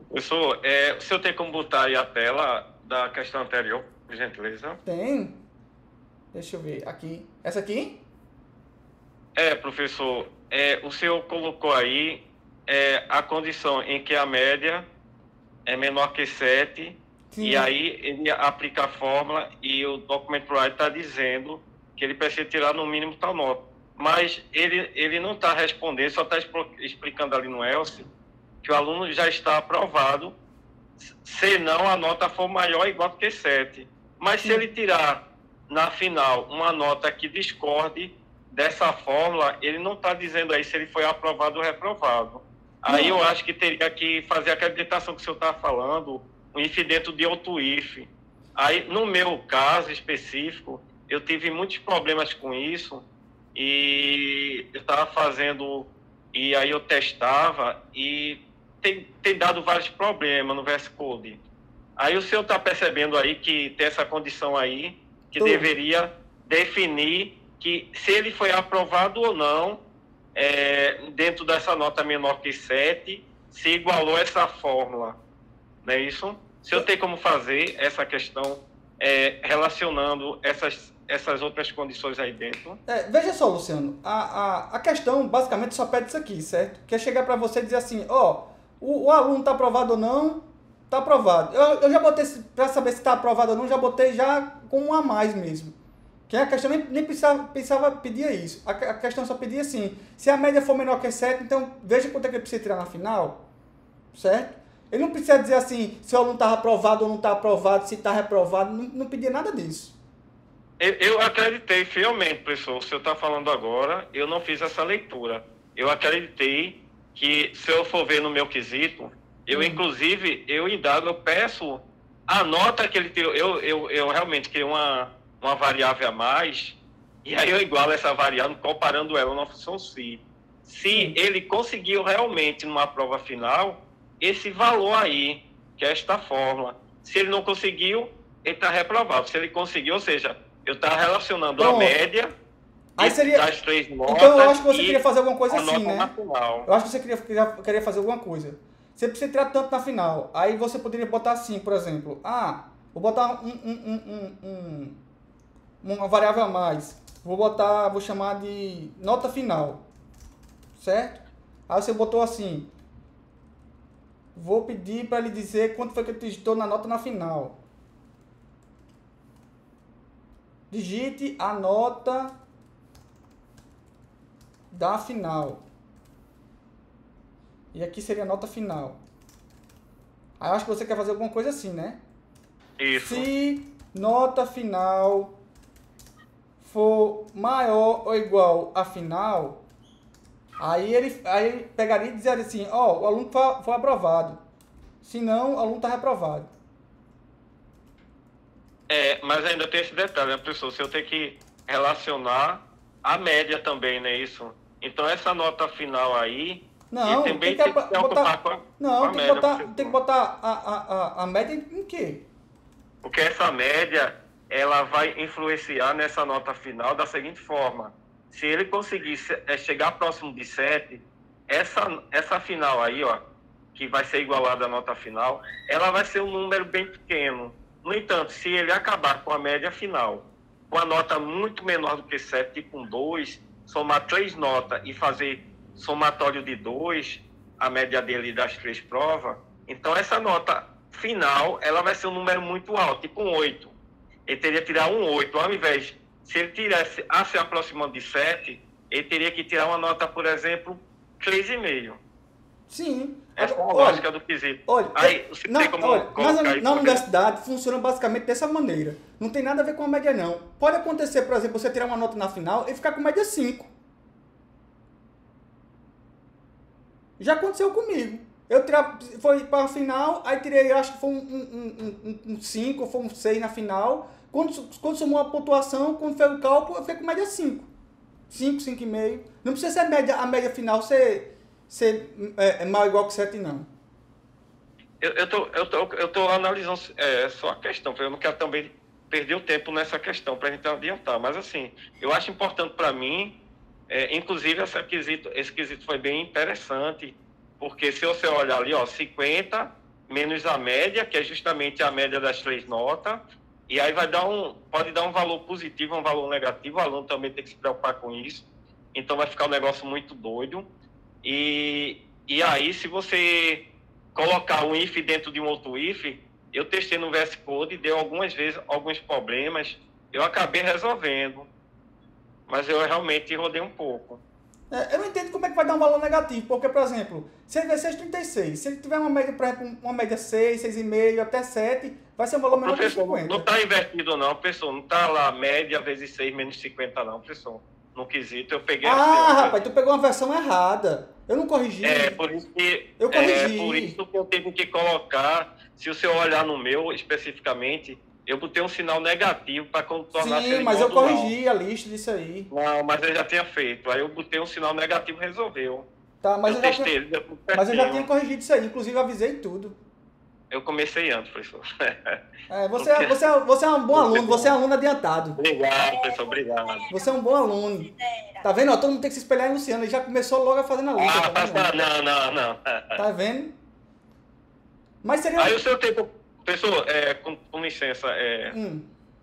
S8: Professor, o senhor tem como botar aí a tela da questão anterior, por gentileza?
S1: Tem. Deixa eu ver. Aqui. Essa aqui?
S8: Professor, o senhor colocou aí a condição em que a média é menor que 7,
S1: Sim.
S8: e aí ele aplica a fórmula e o documento provided está dizendo que ele precisa tirar no mínimo tal nota. Mas ele não está respondendo, só está explicando ali no ELSE que o aluno já está aprovado, se não a nota for maior ou igual que 7. Mas se ele tirar na final uma nota que discorde dessa fórmula, ele não está dizendo aí se ele foi aprovado ou reprovado. Aí eu acho que teria que fazer a acreditação que o senhor está falando, o if dentro de outro if. Aí, no meu caso específico, eu tive muitos problemas com isso, e eu estava fazendo, e aí eu testava, e tem dado vários problemas no VS Code. Aí o senhor está percebendo aí que tem essa condição aí, que deveria definir que se ele foi aprovado ou não, dentro dessa nota menor que 7, se igualou essa fórmula. Não é isso? O senhor tem como fazer essa questão relacionando essas outras condições aí dentro?
S1: Veja só, Luciano, a questão basicamente só pede isso aqui, certo? Que é chegar para você e dizer assim, o aluno está aprovado ou não, está aprovado. Eu já botei, para saber se está aprovado ou não, já botei já com um a mais mesmo. Que a questão nem precisava pedir isso. A questão só pedia assim, se a média for menor que 7, então veja quanto é que ele precisa tirar na final, certo? Ele não precisa dizer assim, se o aluno está aprovado ou não está aprovado, se está reprovado, não pedia nada disso.
S8: Eu acreditei fielmente, professor, o senhor está falando agora, eu não fiz essa leitura. Eu acreditei que, se eu for ver no meu quesito, inclusive, eu indago, eu peço a nota que ele tirou. Eu realmente criei uma variável a mais, e aí eu igualo essa variável comparando ela na função si. Se ele conseguiu realmente, numa prova final, esse valor aí, que é esta fórmula. Se ele não conseguiu, ele está reprovado. Se ele conseguiu, ou seja, eu estava relacionando a média
S1: aí seria...
S8: das 3 notas.
S1: Então eu acho que você queria fazer alguma coisa assim, né?
S8: Nacional.
S1: Eu acho que você queria fazer alguma coisa. Você precisa tirar tanto na final. Aí você poderia botar assim, por exemplo. Vou botar uma variável a mais. Vou chamar de nota final. Certo? Aí você botou assim. Vou pedir para ele dizer quanto foi que ele digitou na nota na final. Digite a nota da final. E aqui seria a nota final. Aí eu acho que você quer fazer alguma coisa assim, né?
S8: Isso.
S1: Se nota final for maior ou igual a final, aí ele pegaria e dizeria assim, o aluno foi aprovado. Se não, o aluno está reprovado.
S8: Mas ainda tem esse detalhe, né, professor? Se eu tenho que relacionar a média também, não é isso? Então, essa nota final aí...
S1: Não,
S8: tem que botar com a média.
S1: Tem que botar a média em quê?
S8: Porque essa média, ela vai influenciar nessa nota final da seguinte forma. Se ele conseguir chegar próximo de 7, essa final aí, que vai ser igualada à nota final, ela vai ser um número bem pequeno. No entanto, se ele acabar com a média final, com a nota muito menor do que 7, tipo um 2, somar 3 notas e fazer somatório de 2, a média dele das 3 provas, então essa nota final, ela vai ser um número muito alto, tipo um 8. Ele teria que tirar um 8, ao invés, se ele tivesse se aproximando de 7, ele teria que tirar uma nota, por exemplo, 3,5.
S1: Sim.
S8: Essa é a lógica do quesito. Aí, você tem como colocar
S1: na universidade funciona basicamente dessa maneira. Não tem nada a ver com a média, não. Pode acontecer, por exemplo, você tirar uma nota na final e ficar com média 5. Já aconteceu comigo. Foi para a final, aí tirei, acho que foi um 5, foi um 6 na final. Quando somou a pontuação, quando foi o cálculo, eu fiquei com média 5. 5, 5,5. Não precisa ser a média final ser mal ou igual que 7, não.
S8: Eu tô analisando só a questão, porque eu não quero também perder o tempo nessa questão para a gente adiantar. Mas, assim, eu acho importante para mim, inclusive, esse quesito foi bem interessante, porque se você olhar ali, 50 menos a média, que é justamente a média das 3 notas, e aí pode dar um valor positivo, um valor negativo, o aluno também tem que se preocupar com isso, então vai ficar um negócio muito doido, e aí se você colocar um if dentro de um outro if, eu testei no VS Code, deu algumas vezes alguns problemas, eu acabei resolvendo, mas eu realmente rodei um pouco.
S1: Eu não entendo como é que vai dar um valor negativo, porque, por exemplo, se ele der 6,36, se ele tiver uma média, por exemplo, uma média 6, 6,5, até 7, vai ser um valor menor que 50.
S8: Não está invertido não, professor, não está lá média vezes 6 menos 50 não, professor. No quesito, eu peguei
S1: rapaz, tu pegou uma versão errada. Eu não corrigi.
S8: Por isso que...
S1: Eu corrigi.
S8: Por isso que eu tive que colocar, se o senhor olhar no meu, especificamente, eu botei um sinal negativo para tornar...
S1: Sim, mas eu corrigi a lista disso aí.
S8: Não, mas eu já tinha feito. Aí eu botei um sinal negativo e resolveu.
S1: Tá, mas
S8: eu
S1: já tinha corrigido isso aí. Inclusive, eu avisei tudo.
S8: Eu comecei antes, professor.
S1: Você é um bom aluno, você é um aluno adiantado.
S8: Obrigado, professor, obrigado.
S1: Você é um bom aluno. Tá vendo? Ó, todo mundo tem que se espelhar em Luciano. Ele já começou logo a fazer na lista.
S8: Não.
S1: Tá vendo? Mas seria...
S8: Aí o senhor tem... Professor, com licença,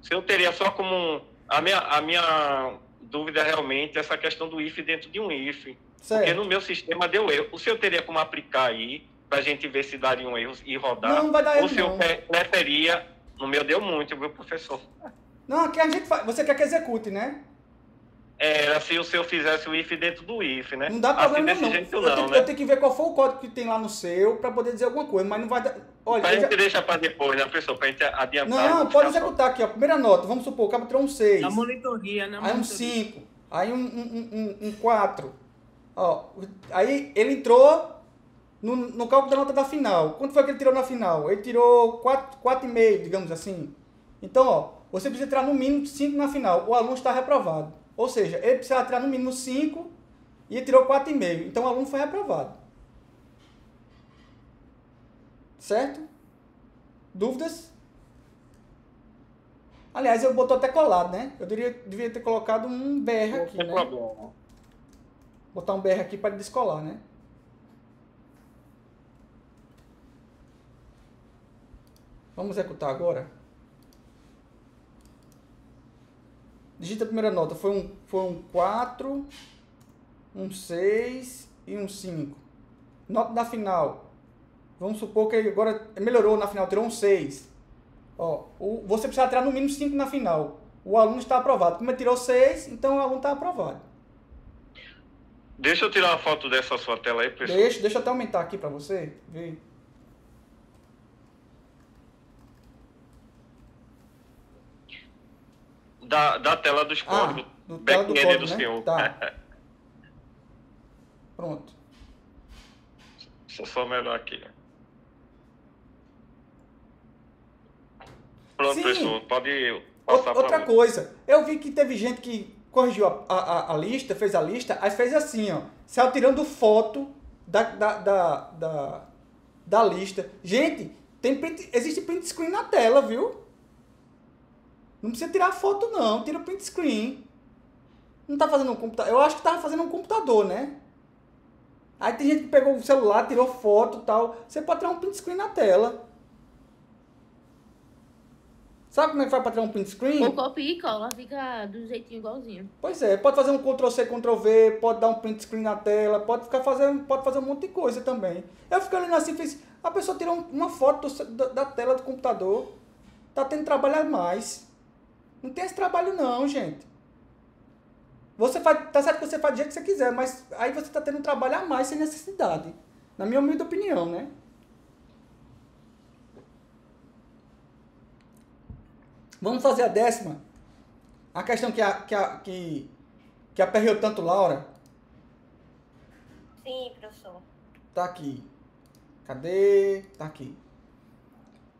S8: o senhor teria só como... A minha dúvida realmente é essa questão do if dentro de um if.
S1: Certo.
S8: Porque no meu sistema deu erro. O senhor teria como aplicar aí, pra gente ver se daria um erro e rodar?
S1: Não vai dar erro,
S8: ou o senhor preferia... No meu deu muito, viu, professor?
S1: Não, aqui a gente faz... Você quer que execute, né?
S8: Se o senhor fizesse o if dentro do if, né?
S1: Não dá problema
S8: assim, desse jeito
S1: né? Eu tenho que ver qual foi o código que tem lá no seu pra poder dizer alguma coisa, mas não vai dar... Olha,
S8: a gente deixa pra depois, né, professor? Pra gente adiantar.
S1: Não, pode executar aqui, ó. Primeira nota, vamos supor, o cabo tirou um 6.
S7: Na monitoria, né?
S1: Aí um 5. Aí um 4. Ó, aí ele entrou no cálculo da nota da final. Quanto foi que ele tirou na final? Ele tirou 4,5, digamos assim. Então, ó, você precisa tirar no mínimo 5 na final. O aluno está reprovado. Ou seja, ele precisava tirar no mínimo 5 e ele tirou 4,5. Então, o aluno foi reprovado. Certo? Dúvidas? Aliás, eu botou até colado, né? Eu devia ter colocado um BR aqui, né?
S8: Não tem problema.
S1: Botar um BR aqui para descolar, né? Vamos executar agora. Digita a primeira nota. Foi um 4, um 6 e um 5. Nota da final. Vamos supor que agora melhorou na final, tirou um 6. Ó, você precisa tirar no mínimo 5 na final. O aluno está aprovado. Como ele tirou 6, então o aluno está aprovado.
S8: Deixa eu tirar uma foto dessa sua tela aí, professor.
S1: Deixa eu até aumentar aqui para você ver.
S8: Da tela dos códigos.
S1: Do tela do código,
S8: do
S1: né?
S8: senhor.
S1: Tá. Pronto.
S8: Só melhor aqui. Pronto,
S1: Sim.
S8: professor, pode passar.
S1: Outra coisa, eu vi que teve gente que corrigiu a lista, fez a lista, aí fez assim, ó, saiu tirando foto da lista. Gente, existe print screen na tela, viu? Não precisa tirar foto não, tira print screen. Não tá fazendo um computador, eu acho que tava fazendo um computador, né? Aí tem gente que pegou o celular, tirou foto e tal. Você pode tirar um print screen na tela. Sabe como é que faz para tirar um print screen?
S3: Ou copia e cola, fica do jeitinho igualzinho.
S1: Pois é, pode fazer um Ctrl+C, Ctrl+V, pode dar um print screen na tela, pode fazer um monte de coisa também. Eu fico olhando assim, a pessoa tirou uma foto da tela do computador, tá tendo trabalho a mais. Não tem esse trabalho não, gente. Tá certo que você faz do jeito que você quiser, mas aí você tá tendo um trabalho a mais sem necessidade. Na minha humilde opinião, né? Vamos fazer a 10ª. A questão que aperreou tanto Laura.
S4: Sim, professor.
S1: Tá aqui. Cadê? Tá aqui.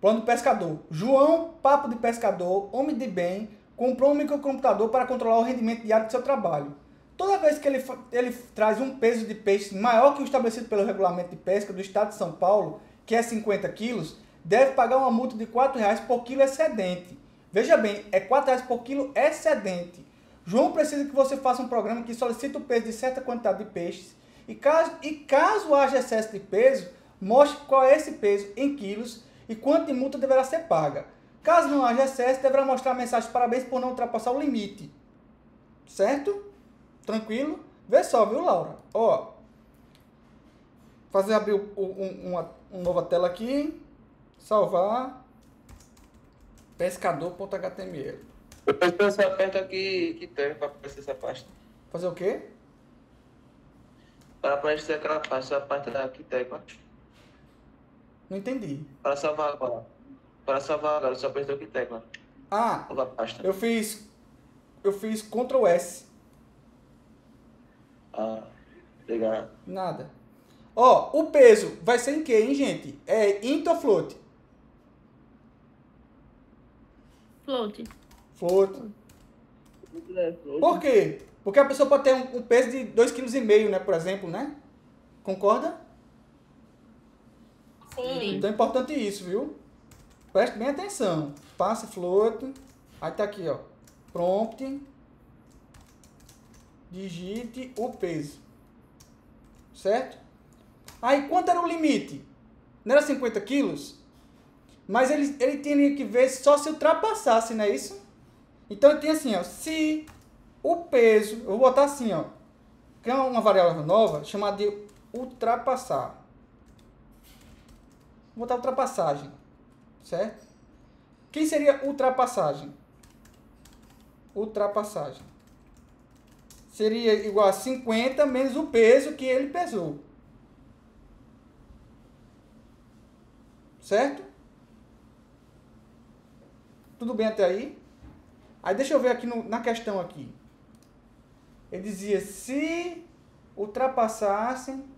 S1: Plano do pescador. João, papo de pescador, homem de bem, comprou um microcomputador para controlar o rendimento diário do seu trabalho. Toda vez que ele traz um peso de peixe maior que o estabelecido pelo regulamento de pesca do estado de São Paulo, que é 50 quilos, deve pagar uma multa de R$ 4,00 por quilo excedente. Veja bem, é R$ 4,00 por quilo excedente. João precisa que você faça um programa que solicite o peso de certa quantidade de peixes e caso haja excesso de peso, Mostre qual é esse peso em quilos e quanto de multa deverá ser paga. Caso não haja excesso, deverá mostrar a mensagem parabéns por não ultrapassar o limite. Certo? Tranquilo? Vê só, viu, Laura? Ó. Fazer abrir uma nova tela aqui. Salvar. Pescador.html.
S10: Depois você aperta aqui que tem para aparecer essa pasta.
S1: Fazer o quê?
S10: Para aparecer aquela pasta, você aperta aqui tecla.
S1: Não entendi.
S10: Para salvar agora. Para salvar agora, você aperta aqui tecla.
S1: Ah,
S10: Nova pasta.
S1: eu fiz Ctrl S.
S10: Ah, legal.
S1: Nada. Ó, o peso vai ser em quê, hein, gente? É int ou float?
S3: Float.
S1: Float. Por quê? Porque a pessoa pode ter um peso de 2,5 kg, né, por exemplo, né? Concorda?
S4: Sim.
S1: Então é importante isso, viu? Preste bem atenção. Passe float. Aí tá aqui, ó. Prompt. Digite o peso. Certo? Aí, quanto era o limite? Não era 50 quilos? Mas ele tinha que ver só se ultrapassasse, não é isso? Então, ele tem assim, ó. Se o peso... Eu vou botar assim, ó. Que é uma variável nova chamada de ultrapassar. Vou botar ultrapassagem. Certo? Quem seria ultrapassagem? Ultrapassagem. Seria igual a 50 menos o peso que ele pesou. Certo? Tudo bem até aí? Aí deixa eu ver aqui na questão aqui. Ele dizia se ultrapassassem...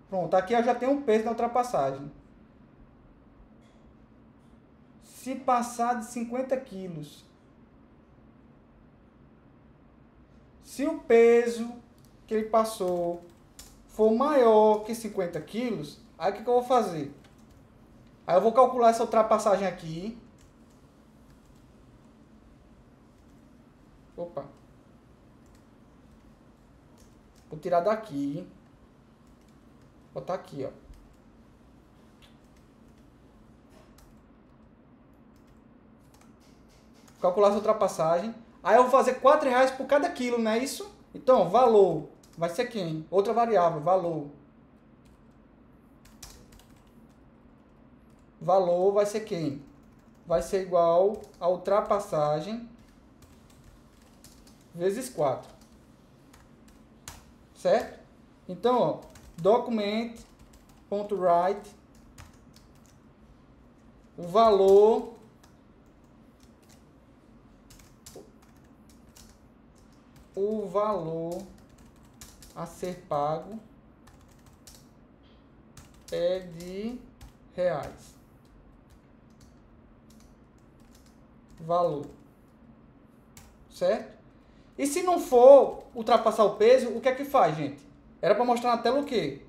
S1: Pronto, aqui eu já tenho um peso da ultrapassagem. Se passar de 50 quilos. Se o peso que ele passou for maior que 50 quilos, aí o que eu vou fazer? Aí eu vou calcular essa ultrapassagem aqui. Opa. Vou tirar daqui. Botar aqui, ó. Calcular essa ultrapassagem. Aí eu vou fazer R$4 por cada quilo, não é isso? Então, valor vai ser quem? Outra variável, valor. Valor vai ser quem? Vai ser igual a ultrapassagem vezes 4. Certo? Então, ó, document.write o valor a ser pago é de reais. Valor. Certo? E se não for ultrapassar o peso, o que é que faz, gente? Era para mostrar na tela o quê?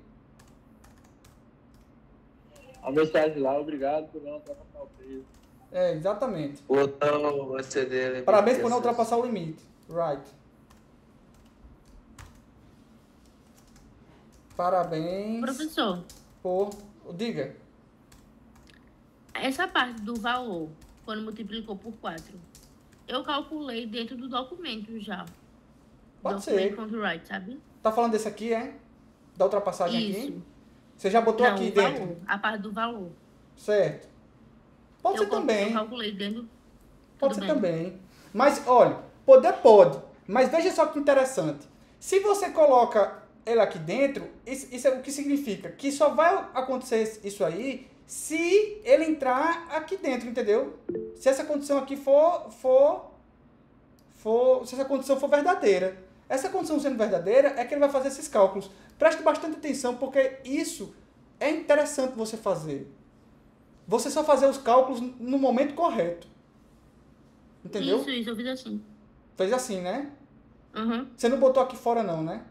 S10: A mensagem lá, obrigado por não ultrapassar o peso.
S1: É, exatamente.
S10: Botar o CD.
S1: Parabéns por não ultrapassar o limite. Right. Parabéns.
S3: Professor,
S1: por... Diga.
S3: essa parte do valor, quando multiplicou por 4, eu calculei dentro do documento já.
S1: Pode ser.
S3: Documento.write, sabe?
S1: Tá falando desse aqui, é? Da ultrapassagem
S3: Isso.
S1: aqui? Você já botou
S3: Não,
S1: aqui
S3: o
S1: dentro?
S3: valor, a parte do valor.
S1: Certo. Pode ser também.
S3: Eu calculei dentro.
S1: Pode
S3: Tudo
S1: ser
S3: bem.
S1: também. Mas, olha, poder pode. Mas veja só que interessante. Se você coloca ele aqui dentro, isso é o que significa? Que só vai acontecer isso aí se ele entrar aqui dentro, entendeu? Se essa condição aqui se essa condição for verdadeira. Essa condição sendo verdadeira é que ele vai fazer esses cálculos. Preste bastante atenção, porque isso é interessante você fazer. Você só fazer os cálculos no momento correto. Entendeu?
S3: Isso, eu fiz assim.
S1: Fez assim, né?
S3: Uhum.
S1: Você não botou aqui fora não, né?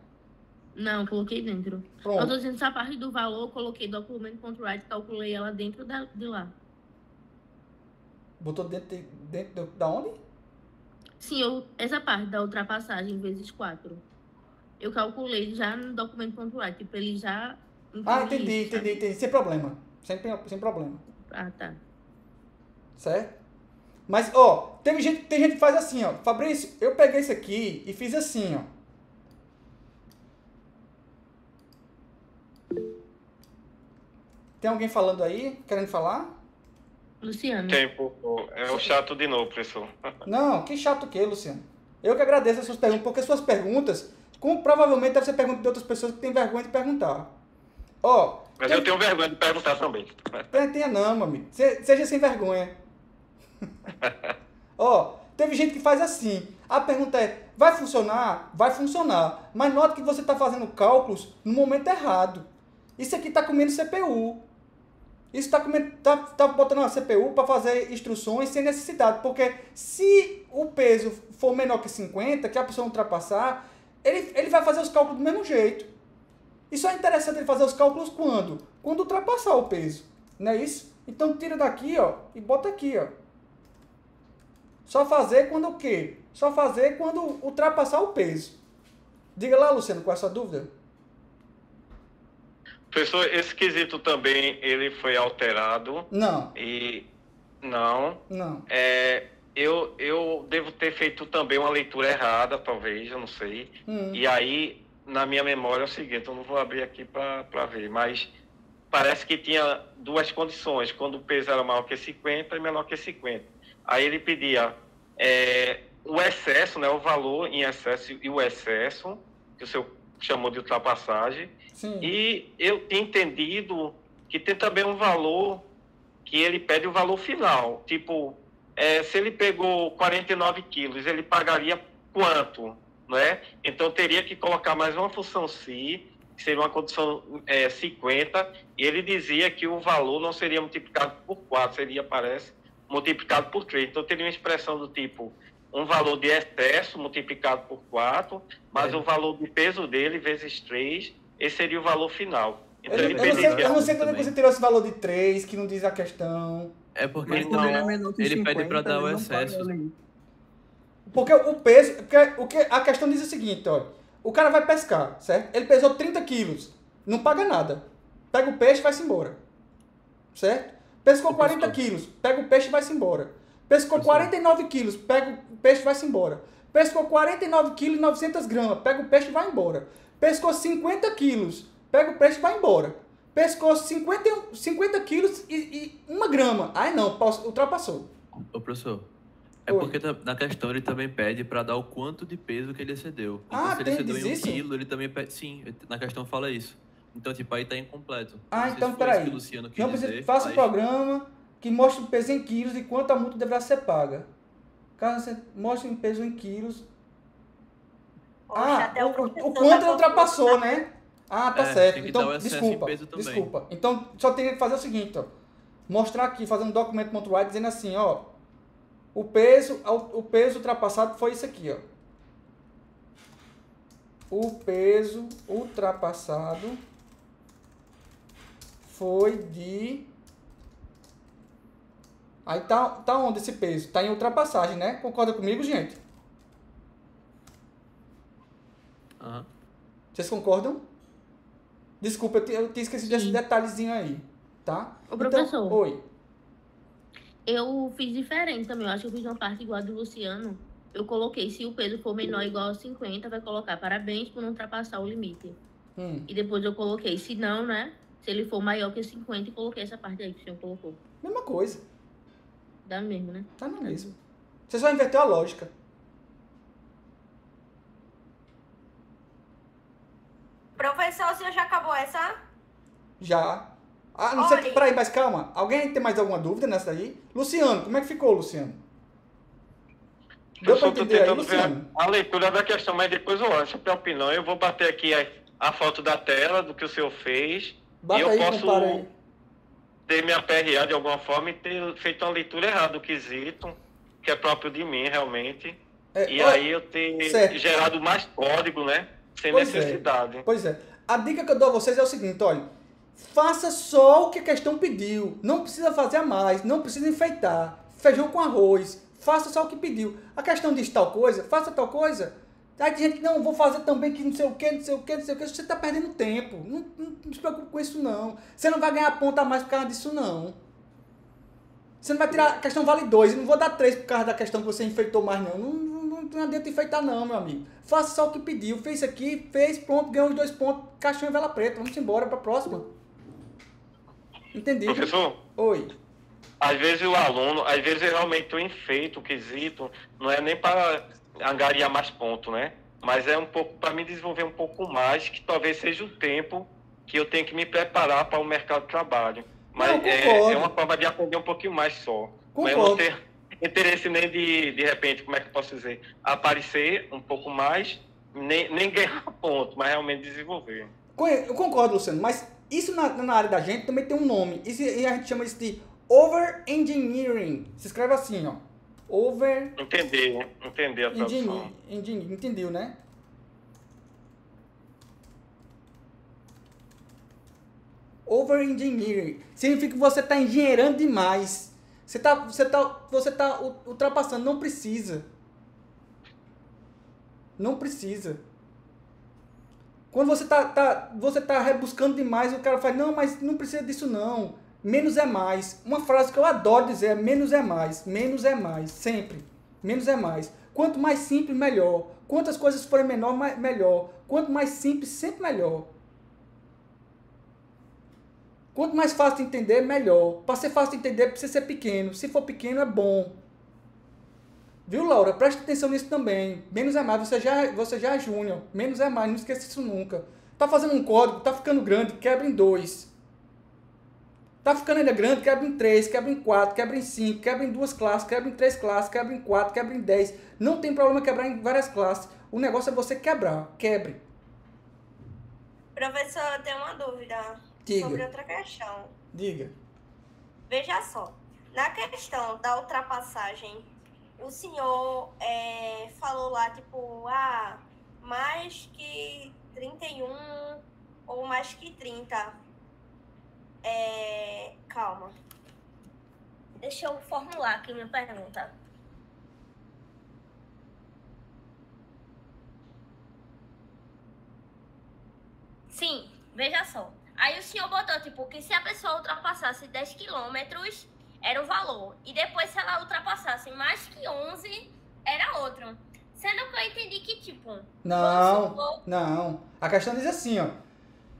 S3: Não, coloquei dentro.
S1: Pronto.
S3: Eu tô dizendo essa parte do valor, eu coloquei documento.write, calculei ela dentro de lá.
S1: Botou dentro da onde?
S3: Sim, essa parte da ultrapassagem vezes 4. Eu calculei já no documento.write, tipo, ele já
S1: Ah, entendi. Sem problema. Sem problema.
S3: Ah, tá.
S1: Certo? Mas, ó, tem gente que faz assim, ó. Fabrício, eu peguei isso aqui e fiz assim, ó. Tem alguém falando aí? Querendo falar?
S3: Luciano.
S8: Tempo. É o chato de novo, professor.
S1: Não, que chato que, Luciano. Eu que agradeço as suas perguntas, porque suas perguntas, como provavelmente deve ser pergunta de outras pessoas que têm vergonha de perguntar. Ó.
S8: Mas eu tenho vergonha de perguntar também.
S1: Tenha não, meu amigo. Seja sem vergonha. Ó, teve gente que faz assim. A pergunta é, vai funcionar? Vai funcionar. Mas note que você está fazendo cálculos no momento errado. Isso aqui está comendo CPU. Isso tá botando uma CPU para fazer instruções sem necessidade. Porque se o peso for menor que 50, que a pessoa ultrapassar, ele vai fazer os cálculos do mesmo jeito. E só é interessante ele fazer os cálculos quando? Quando ultrapassar o peso. Não é isso? Então tira daqui, ó, e bota aqui, ó. Só fazer quando o quê? Só fazer quando ultrapassar o peso. Diga lá, Luciano, qual é a sua dúvida?
S8: Professor, esse quesito também, ele foi alterado.
S1: Não.
S8: E não.
S1: Não.
S8: Eu devo ter feito também uma leitura errada, talvez, eu não sei. E aí, na minha memória é o seguinte, eu não vou abrir aqui para ver, mas parece que tinha duas condições, quando o peso era maior que 50 e menor que 50. Aí ele pedia o excesso, né, o valor em excesso e o excesso, que o senhor chamou de ultrapassagem.
S1: Sim.
S8: E eu tinha entendido que tem também um valor que ele pede o valor final. Tipo, se ele pegou 49 quilos, ele pagaria quanto? Não é? Então, teria que colocar mais uma função si, que seria uma condição 50, e ele dizia que o valor não seria multiplicado por 4, seria, parece, multiplicado por 3. Então, teria uma expressão do tipo, um valor de excesso multiplicado por 4, mas o valor de peso dele vezes 3, esse seria o valor final. Então,
S1: eu não sei como você tirou esse valor de 3, que não diz a questão.
S6: É porque ele pede para dar o excesso.
S1: Porque o peso... a questão diz o seguinte, olha. O cara vai pescar, certo? Ele pesou 30 quilos. Não paga nada. Pega o peixe e vai-se embora. Certo? Pescou 40 quilos. Pega o peixe e vai-se embora. Pescou 49 quilos. Pega o peixe e vai-se embora. Pescou 49 quilos e 900 gramas. Pega o peixe e vai embora. Pescou 50 quilos. Pega o peixe e vai embora. Pescou 50 quilos e 1 grama. Aí não, ultrapassou.
S6: Ô, professor, porque na questão ele também pede para dar o quanto de peso que ele excedeu. Então, se ele excedeu em 1 quilo, ele também pede... Sim, na questão fala isso. Então, tipo, aí tá incompleto.
S1: Então, peraí. Não precisa, faça um programa que mostre o peso em quilos e quanto a multa deverá ser paga. Caso você mostre o peso em quilos...
S4: Poxa,
S1: o quanto ele ultrapassou, né? Tá certo. Então, desculpa. Então, só teria que fazer o seguinte, ó. Mostrar aqui, fazer um documento.write dizendo assim, ó. O peso ultrapassado foi isso aqui, ó. O peso ultrapassado foi de... Aí tá onde esse peso? Tá em ultrapassagem, né? Concorda comigo, gente? Vocês concordam? Desculpa, eu tinha esquecido desse detalhezinho aí, tá?
S3: Ô, professor.
S1: Então, oi.
S3: Eu fiz diferente também. Eu acho que eu fiz uma parte igual a do Luciano. Eu coloquei, se o peso for menor ou igual a 50, vai colocar parabéns por não ultrapassar o limite. E depois eu coloquei, se não, né? Se ele for maior que 50, e coloquei essa parte aí que o senhor colocou.
S1: Mesma coisa.
S3: Dá mesmo, né?
S1: Tá no mesmo. Você só inverteu a lógica.
S4: Professor, o senhor já acabou essa?
S1: Já. Não sei. Peraí, mas calma. Alguém tem mais alguma dúvida nessa daí? Luciano, como é que ficou, Luciano?
S8: Eu só estou tentando ver a leitura da questão, mas depois eu acho a opinião. Eu vou bater aqui a foto da tela do que o senhor fez.
S1: Bata
S8: e eu
S1: aí,
S8: posso ter minha PRA de alguma forma e ter feito uma leitura errada do quesito, que é próprio de mim, realmente. Aí eu ter gerado mais código, né? Sem necessidade.
S1: Pois é. A dica que eu dou a vocês é o seguinte, olha. Faça só o que a questão pediu. Não precisa fazer a mais. Não precisa enfeitar. Feijão com arroz. Faça só o que pediu. A questão diz tal coisa, faça tal coisa. Aí tem gente que não, vou fazer também que não sei o que, não sei o que, não sei o que. Você tá perdendo tempo. Não se preocupe com isso, não. Você não vai ganhar ponto a mais por causa disso, não. Você não vai tirar a questão vale 2. Eu não vou dar 3 por causa da questão que você enfeitou mais, não. Não adianta enfeitar, não, meu amigo. Faça só o que pediu. Fez isso aqui, fez, pronto, ganhou os 2 pontos. Caixão e vela preta. Vamos embora pra próxima. Entendi.
S8: Professor?
S1: Oi.
S8: Às vezes o aluno, às vezes realmente o enfeito, o quesito, não é nem para angariar mais pontos, né? Mas é um pouco para me desenvolver um pouco mais, que talvez seja o tempo que eu tenho que me preparar para o mercado de trabalho. Mas é uma forma de aprender um pouquinho mais só.
S1: Concordo.
S8: Mas eu não ter interesse nem de repente, como é que eu posso dizer? Aparecer um pouco mais, nem ganhar ponto, mas realmente desenvolver.
S1: Eu concordo, Luciano, mas isso na área da gente também tem um nome. E a gente chama isso de over-engineering. Se escreve assim, ó.
S8: Entender a tradução.
S1: Entendeu, né? Over-engineering. Significa que você está engenheirando demais. Você tá ultrapassando. Não precisa. Não precisa. Quando você tá rebuscando demais, o cara fala, não, mas não precisa disso não. Menos é mais. Uma frase que eu adoro dizer é menos é mais. Menos é mais. Sempre. Menos é mais. Quanto mais simples, melhor. Quantas coisas forem menor, melhor. Quanto mais simples, sempre melhor. Quanto mais fácil de entender, melhor. Para ser fácil de entender, precisa ser pequeno. Se for pequeno, é bom. Viu, Laura? Preste atenção nisso também. Menos é mais. Você já é júnior. Menos é mais. Não esqueça isso nunca. Tá fazendo um código, tá ficando grande, quebra em 2. Tá ficando ainda grande, quebra em 3, quebra em 4, quebra em 5, quebra em 2 classes, quebra em 3 classes, quebra em 4, quebra em 10. Não tem problema quebrar em várias classes. O negócio é você quebrar. Quebre.
S4: Professor, eu tenho uma dúvida.
S1: Diga.
S4: Sobre outra questão.
S1: Diga.
S4: Veja só. Na questão da ultrapassagem, o senhor falou lá, tipo, mais que 31 ou mais que 30. Calma. Deixa eu formular aqui minha pergunta. Sim, veja só. Aí o senhor botou, tipo, que se a pessoa ultrapassasse 10 quilômetros, era um valor. E depois, se ela ultrapassasse mais que 11, era outro. Sendo que eu entendi que, tipo...
S1: Não. A questão diz assim, ó.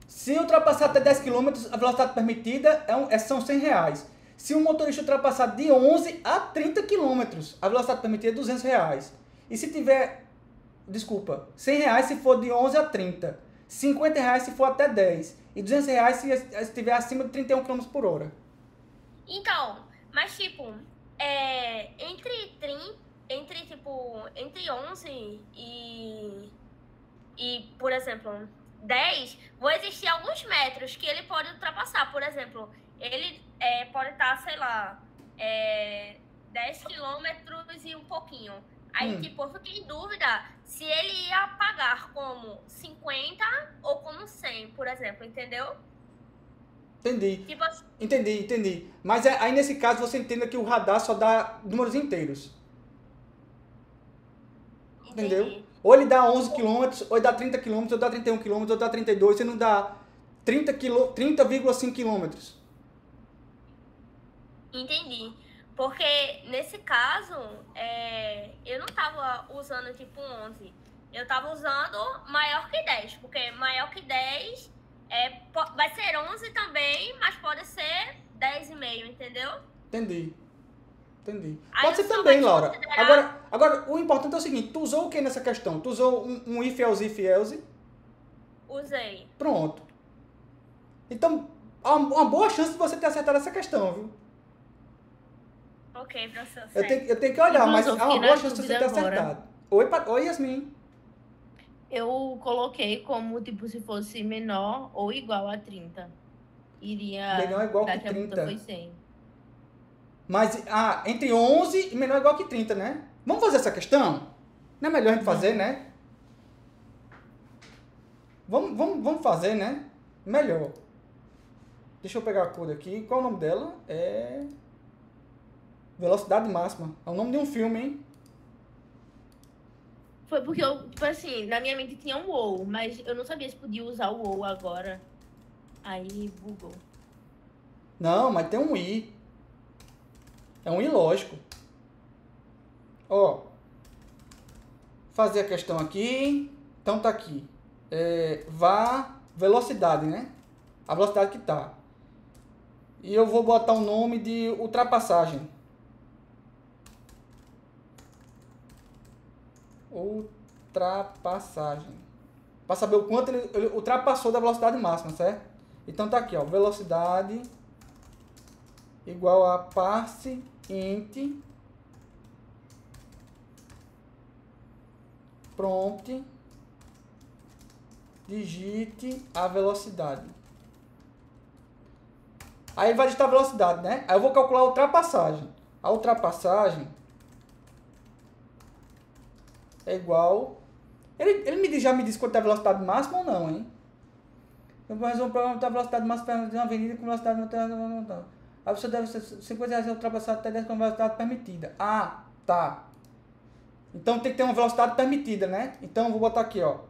S1: Se ultrapassar até 10 km, a velocidade permitida são R$100. Se o motorista ultrapassar de 11 a 30 km, a velocidade permitida é R$200. E se tiver... Desculpa. R$100 se for de 11 a 30. R$50 se for até 10. E R$200 se estiver acima de 31 km por hora.
S4: Então, mas tipo, entre 11 e, por exemplo, 10, vão existir alguns metros que ele pode ultrapassar. Por exemplo, ele pode estar, sei lá, 10 quilômetros e um pouquinho. Aí, tipo, eu fiquei em dúvida se ele ia pagar como 50 ou como 100, por exemplo, entendeu?
S1: Entendi.
S4: Tipo assim,
S1: Entendi. Mas aí, nesse caso, você entenda que o radar só dá números inteiros. Entendeu? Ou ele dá 11 km, ou ele dá 30 km, ou dá 31 km, ou dá 32, você não dá 30,5 km.
S4: entendi. Porque, nesse caso, eu não tava usando, tipo, 11. Eu tava usando maior que 10. Porque maior que 10 vai ser 11 também, mas pode ser 10,5, entendeu?
S1: Entendi.
S4: Aí
S1: Pode ser também, Laura. Agora, o importante é o seguinte, tu usou o que nessa questão? Tu usou um if, else?
S4: Usei.
S1: Pronto. Então, há uma boa chance de você ter acertado essa questão, viu?
S4: Ok, professor.
S1: Eu tenho que olhar, mas há uma boa chance de você ter
S3: agora.
S1: acertado. Oi, Yasmin.
S3: Eu coloquei como, tipo, se fosse menor ou igual a 30. Iria...
S1: Menor ou igual
S3: dar
S1: que
S3: a multa
S1: 30.
S3: foi 100.
S1: Mas, entre 11 e menor ou igual que 30, né? Vamos fazer essa questão? Não é melhor a gente fazer, né? Vamos fazer, né? Melhor. Deixa eu pegar a cor aqui. Qual é o nome dela? Velocidade Máxima. É o nome de um filme, hein?
S3: Foi porque eu, tipo assim, na minha mente tinha um ou, mas eu não sabia se podia usar o ou agora. Aí bugou.
S1: Não, mas tem um i. É um i lógico. Ó. Fazer a questão aqui. Então tá aqui. Velocidade, né? A velocidade que tá. E eu vou botar o nome de ultrapassagem. Ultrapassagem. Para saber o quanto ele ultrapassou da velocidade máxima, certo? Então tá aqui, ó. Velocidade igual a parse int prompt digite a velocidade. Aí vai digitar a velocidade, né? Aí eu vou calcular a ultrapassagem. A ultrapassagem é igual... Ele já me disse quanto é a velocidade máxima ou não, hein? Eu vou resolver um problema da velocidade máxima de uma avenida com velocidade... Aí você deve ser 50 reais ultrapassar até 10 com velocidade permitida. Ah, tá. Então tem que ter uma velocidade permitida, né? Então eu vou botar aqui, ó.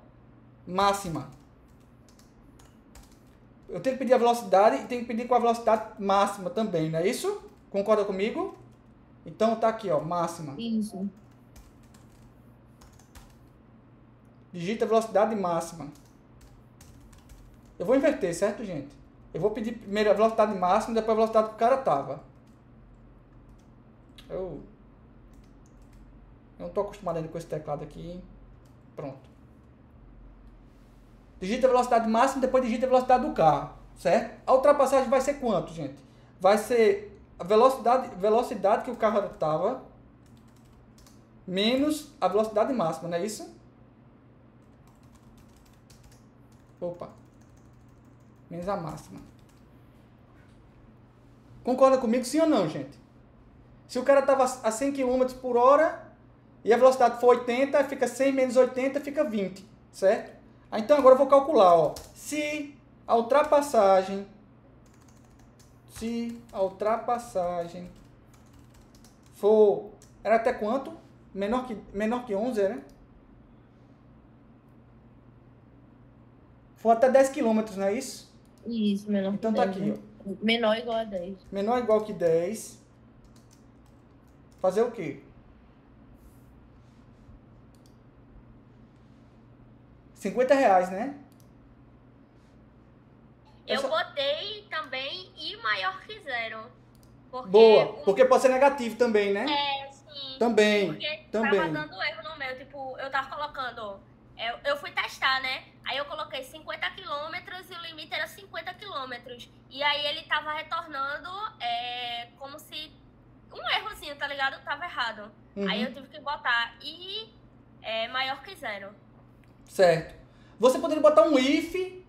S1: Máxima. Eu tenho que pedir a velocidade e tenho que pedir com a velocidade máxima também, não é isso? Concorda comigo? Então tá aqui, ó, máxima.
S3: Isso.
S1: Digita a velocidade máxima. Eu vou inverter, certo, gente? Eu vou pedir primeiro a velocidade máxima e depois a velocidade que o cara tava. Eu não tô acostumado ainda com esse teclado aqui. Pronto. Digita a velocidade máxima e depois digita a velocidade do carro, certo? A ultrapassagem vai ser quanto, gente? Vai ser a velocidade que o carro estava menos a velocidade máxima, não é isso? Opa. Menos a máxima. Concorda comigo, sim ou não, gente? Se o cara estava a 100 km por hora e a velocidade for 80, fica 100 menos 80, fica 20, certo? Então agora eu vou calcular, ó. Se a ultrapassagem for... Era até quanto? Menor que 11, né? For até 10 km, não é isso?
S3: Isso, menor
S1: então
S3: que 10.
S1: Então tá aqui,
S3: ó. Menor igual a 10.
S1: Menor igual que 10. Fazer o quê? 50 reais, né?
S4: Eu botei também I maior que 0.
S1: Boa, porque pode ser negativo também, né?
S4: Sim.
S1: Também,
S4: porque
S1: também.
S4: Tava dando erro no meu, tipo, eu tava colocando... Eu fui testar, né? Aí eu coloquei 50 km e o limite era 50 km. E aí ele tava retornando como se... Um errozinho, tá ligado? Tava errado.
S1: Uhum.
S4: Aí eu tive que botar I maior que 0.
S1: Certo. Você poderia botar um if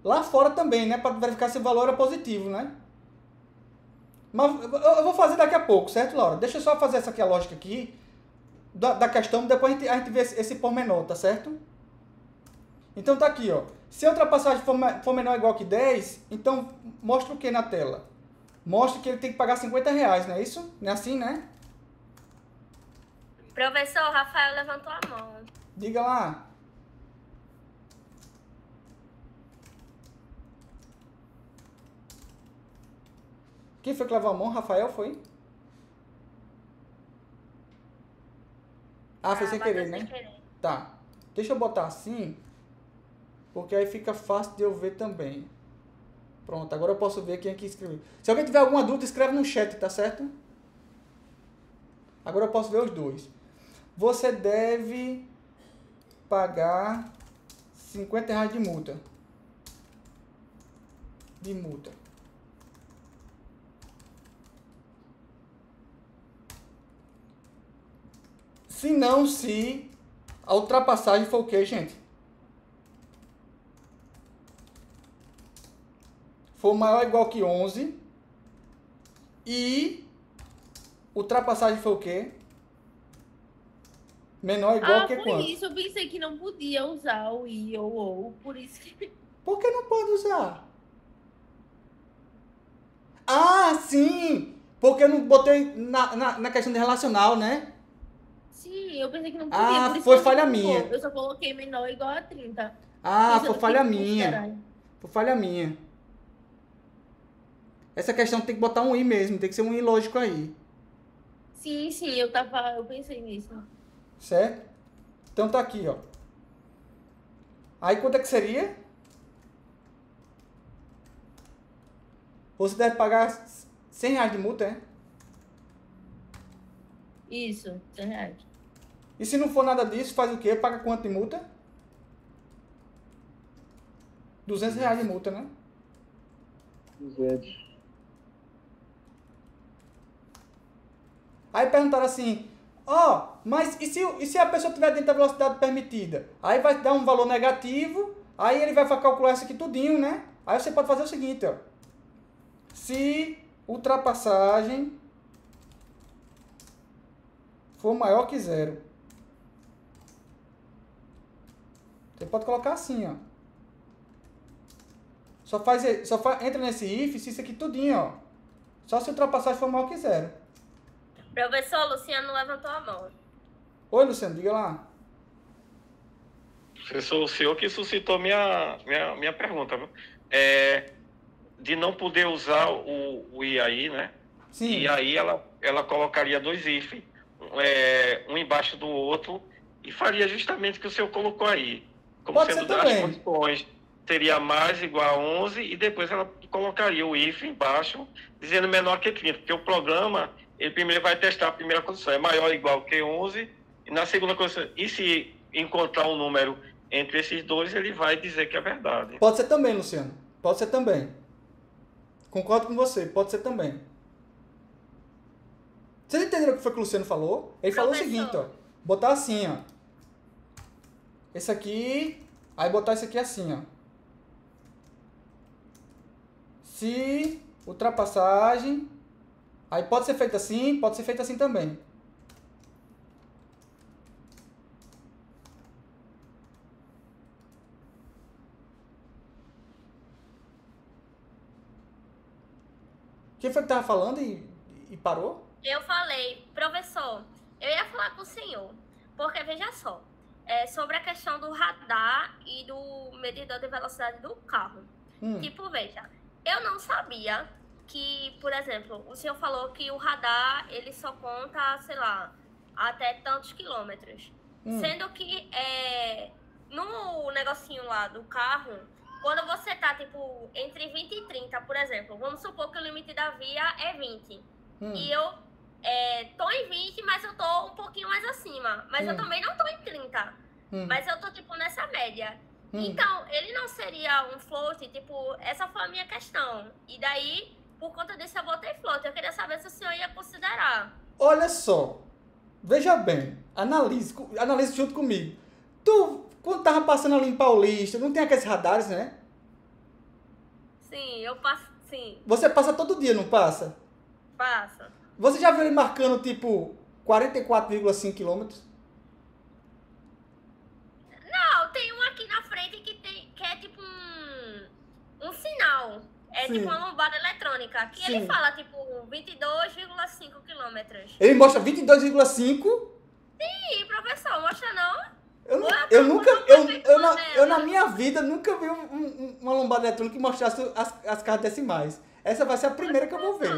S1: lá fora também, né? Para verificar se o valor é positivo, né? Mas eu vou fazer daqui a pouco, certo, Laura? Deixa eu só fazer essa aqui, a lógica aqui da questão, depois a gente vê esse pormenor, tá certo? Então tá aqui, ó. Se a ultrapassagem for menor ou igual que 10, então mostra o que na tela? Mostra que ele tem que pagar 50 reais, não é isso? Não é assim, né?
S4: Professor, Rafael levantou a mão.
S1: Diga lá. Quem foi que levou a mão? Rafael foi? Ah, foi sem querer, né? Tá. Deixa eu botar assim, porque aí fica fácil de eu ver também. Pronto, agora eu posso ver quem aqui escreveu. Se alguém tiver alguma dúvida, escreve no chat, tá certo? Agora eu posso ver os dois. Você deve pagar 50 reais de multa. Se não, se a ultrapassagem for o quê, gente? For maior ou igual que 11 e ultrapassagem foi o quê? Menor ou igual que
S3: por
S1: quanto?
S3: Isso eu pensei que não podia usar o I ou o, por isso que...
S1: Por que não pode usar? Ah, sim! Porque eu não botei na questão de relacional, né?
S3: Sim, eu pensei que não podia.
S1: Ah, foi falha minha.
S3: Eu só coloquei menor igual a 30.
S1: Ah, foi falha minha. Foi falha minha. Essa questão tem que botar um i mesmo, tem que ser um i lógico aí.
S3: Sim, eu pensei nisso.
S1: Certo? Então tá aqui, ó. Aí quanto é que seria? Você deve pagar R$100 de multa, é?
S3: Isso, R$100.
S1: E se não for nada disso, faz o quê? Paga quanto de multa? R$200 de multa, né?
S10: 200.
S1: Aí perguntaram assim, mas e se a pessoa estiver dentro da velocidade permitida? Aí vai dar um valor negativo, aí ele vai calcular isso aqui tudinho, né? Aí você pode fazer o seguinte, ó. Se ultrapassagem for maior que 0. Você pode colocar assim, ó. Entra nesse if, se isso aqui tudinho, ó. Só se ultrapassagem for maior que 0.
S4: Professor, Luciano levantou a mão.
S1: Oi, Luciano, diga lá.
S8: Professor, o senhor que suscitou minha pergunta, viu? De não poder usar o i aí, né?
S1: Sim.
S8: E aí ela colocaria 2 if, um embaixo do outro, e faria justamente o que o senhor colocou aí. Como
S1: Pode
S8: sendo
S1: ser
S8: das
S1: também.
S8: condições, seria mais igual a 11, e depois ela colocaria o if embaixo, dizendo menor que 30, porque o programa, ele primeiro vai testar a primeira condição, é maior ou igual que 11, e na segunda condição, e se encontrar um número entre esses dois, ele vai dizer que é verdade.
S1: Pode ser também, Luciano. Pode ser também. Concordo com você, pode ser também. Vocês entenderam o que foi que o Luciano falou? Ele falou o seguinte, ó. Botar assim, ó. Esse aqui, aí botar esse aqui assim, ó. Se ultrapassagem, aí pode ser feito assim também. Quem foi que tava falando e parou?
S4: Eu falei, professor, eu ia falar com o senhor, porque veja só, sobre a questão do radar e do medidor de velocidade do carro. Tipo, veja, eu não sabia que, por exemplo, o senhor falou que o radar, ele só conta, sei lá, até tantos quilômetros. Sendo que no negocinho lá do carro, quando você tá, tipo, entre 20 e 30, por exemplo, vamos supor que o limite da via é 20. E eu tô em 20, mas eu tô um pouquinho mais acima. Mas eu também não tô em 30. Mas eu tô, tipo, nessa média. Então, ele não seria um float, tipo, essa foi a minha questão. E daí, por conta disso, eu botei float. Eu queria saber se o senhor ia considerar.
S1: Olha só, veja bem, analise junto comigo. Tu, quando tava passando ali em Paulista, não tem aqueles radares, né?
S4: Sim, eu passo, sim.
S1: Você passa todo dia, não passa?
S4: Passa.
S1: Você já viu ele marcando, tipo, 44,5 quilômetros?
S4: Não, tem um aqui na frente que é tipo um sinal. É
S1: Sim.
S4: tipo uma lombada eletrônica. Que
S1: Sim.
S4: ele fala, tipo, 22,5 quilômetros.
S1: Ele mostra 22,5.
S4: Sim, professor, mostra não?
S1: Eu na minha vida nunca vi uma lombada eletrônica que mostrasse as casas decimais. Essa vai ser a primeira que eu vou ver.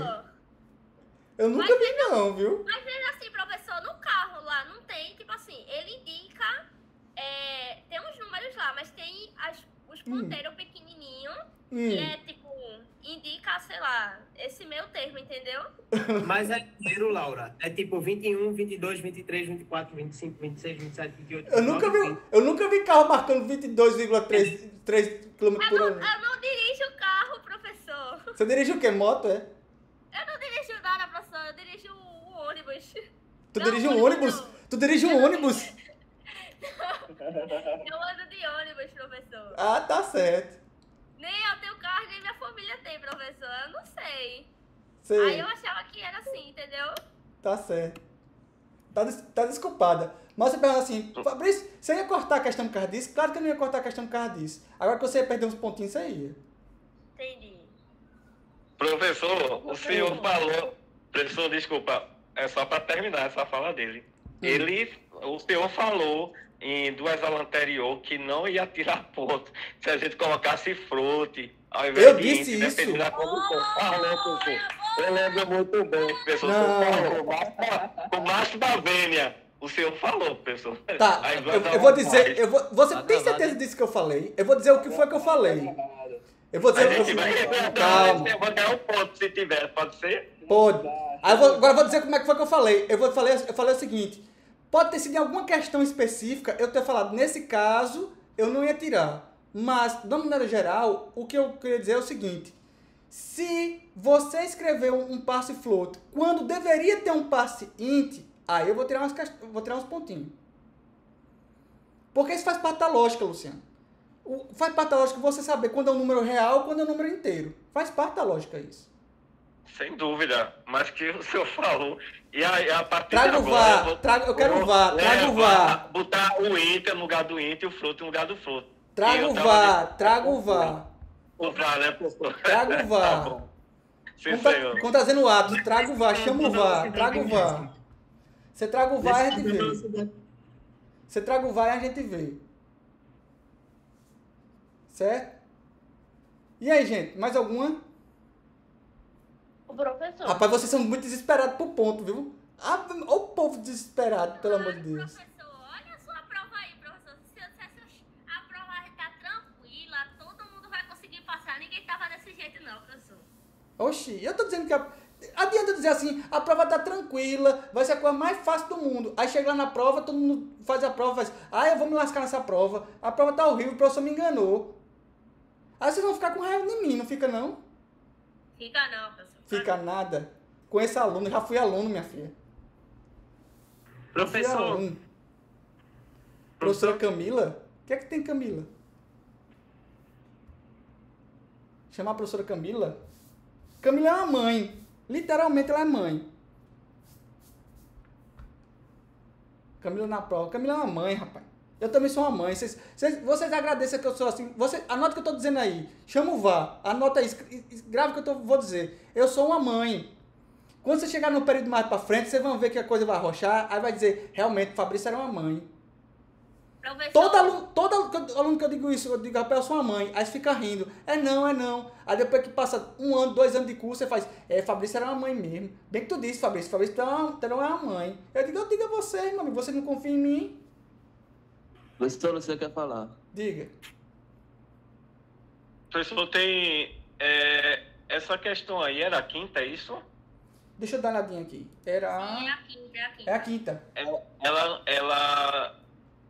S1: Eu nunca vi não, viu?
S4: Mas veja assim, professor, no carro lá não tem, tipo assim, ele indica, tem uns números lá, mas tem os ponteiros pequenininhos, que é tipo, indica, sei lá, esse meio termo, entendeu?
S9: Mas é inteiro, Laura. É tipo 21, 22, 23, 24, 25, 26, 27, 28, 29,
S1: Eu nunca vi carro marcando 22,3 km por hora.
S4: Eu não dirijo o carro, professor.
S1: Você dirige o quê? Moto, é?
S4: Eu não dirijo nada, professor. Eu dirijo o ônibus.
S1: Tu dirige um ônibus?
S4: Não.
S1: Tu dirige um ônibus?
S4: Eu ando de ônibus, professor.
S1: Ah, tá certo.
S4: Nem eu tenho carro, nem minha família tem, professor. Eu não sei.
S1: Sei.
S4: Aí eu achava que era assim, entendeu?
S1: Tá certo. Tá desculpada. Mas você pergunta assim, Fabrício, você ia cortar a questão por causa disso? Claro que eu não ia cortar a questão por causa disso. Agora que você ia perder uns pontinhos, você ia.
S4: Entendi.
S8: Professor, o senhor falou... Professor, desculpa, é só para terminar essa fala dele. O senhor falou em 2 aulas anteriores que não ia tirar ponto se a gente colocasse fruta ao invés
S1: Eu
S8: de
S1: disse
S8: índice,
S1: isso.
S8: dependendo da condição. Falou, professor. Eu lembro muito bem, professor. O senhor falou. Com Márcio da Vênia. O senhor falou, professor.
S1: Tá, eu vou dizer... Você tem certeza disso que eu falei? Eu vou dizer o que foi que eu falei. Eu vou dizer...
S8: Calma. Eu vou dar um ponto se tiver, pode ser?
S1: Pode. Agora eu vou dizer como é que foi que eu falei. Eu falei o seguinte. Pode ter sido em alguma questão específica, eu ter falado, nesse caso, eu não ia tirar. Mas, de uma maneira geral, o que eu queria dizer é o seguinte. Se você escreveu um passe float quando deveria ter um passe int, aí eu vou tirar uns pontinhos. Porque isso faz parte da lógica, Luciano. Faz parte da lógica você saber quando é um número real e quando é um número inteiro. Faz parte da lógica isso.
S8: Sem dúvida. Mas que o senhor falou. E a partir
S1: Traga o VAR. Eu quero o VAR. Traga o VAR.
S8: Botar o inter no lugar do inter e o float no lugar do float.
S1: Traga o VAR. Traga o VAR.
S8: O VAR, né, professor?
S1: Traga o VAR.
S8: Tá bom. Sim, senhor.
S1: Contrazendo o ato. Traga o VAR. Chama o VAR. Traga o VAR. Você traga o VAR e a gente vê. Você traga o VAR e a gente vê. Certo? E aí, gente? Mais alguma?
S3: O professor.
S1: Rapaz, vocês são muito desesperados pro ponto, viu? Olha o povo desesperado, pelo amor de Deus.
S4: Professor, olha a sua prova aí, professor. Se eu dissesse a prova tá tranquila, todo mundo vai conseguir passar. Ninguém tava desse jeito não, professor.
S1: Oxi, eu tô dizendo que... Adianta dizer assim, a prova tá tranquila, vai ser a coisa mais fácil do mundo. Aí chega lá na prova, todo mundo faz a prova, faz... eu vou me lascar nessa prova. A prova tá horrível, o professor me enganou. Aí vocês vão ficar com raiva de mim, não fica não?
S4: Fica não, professor.
S1: Fica nada. Com esse aluno, já fui aluno, minha filha.
S9: Professor.
S1: Professora Camila? O que é que tem Camila? Chamar a professora Camila? Camila é uma mãe. Literalmente ela é mãe. Camila na prova. Camila é uma mãe, rapaz. Eu também sou uma mãe. Vocês agradecem que eu sou assim. Anota o que eu estou dizendo aí. Chama o VAR. Anota isso. Grava o que eu vou dizer. Eu sou uma mãe. Quando você chegar no período mais para frente, vocês vão ver que a coisa vai arrochar. Aí vai dizer, realmente, Fabrício era uma mãe.
S4: Professor.
S1: Todo aluno que eu digo isso, eu digo, rapaz, eu sou uma mãe. Aí você fica rindo. É não. Aí depois que passa 1 ano, 2 anos de curso, você faz, Fabrício era uma mãe mesmo. Bem que tu disse, Fabrício não é uma mãe. Eu digo a vocês, meu amigo, você não confia em mim?
S6: Professor, você quer falar?
S1: Diga.
S8: Professor, tem... essa questão aí era a quinta, é isso?
S1: Deixa eu dar uma olhadinha aqui. Era...
S4: Sim, é a quinta.
S1: É a quinta.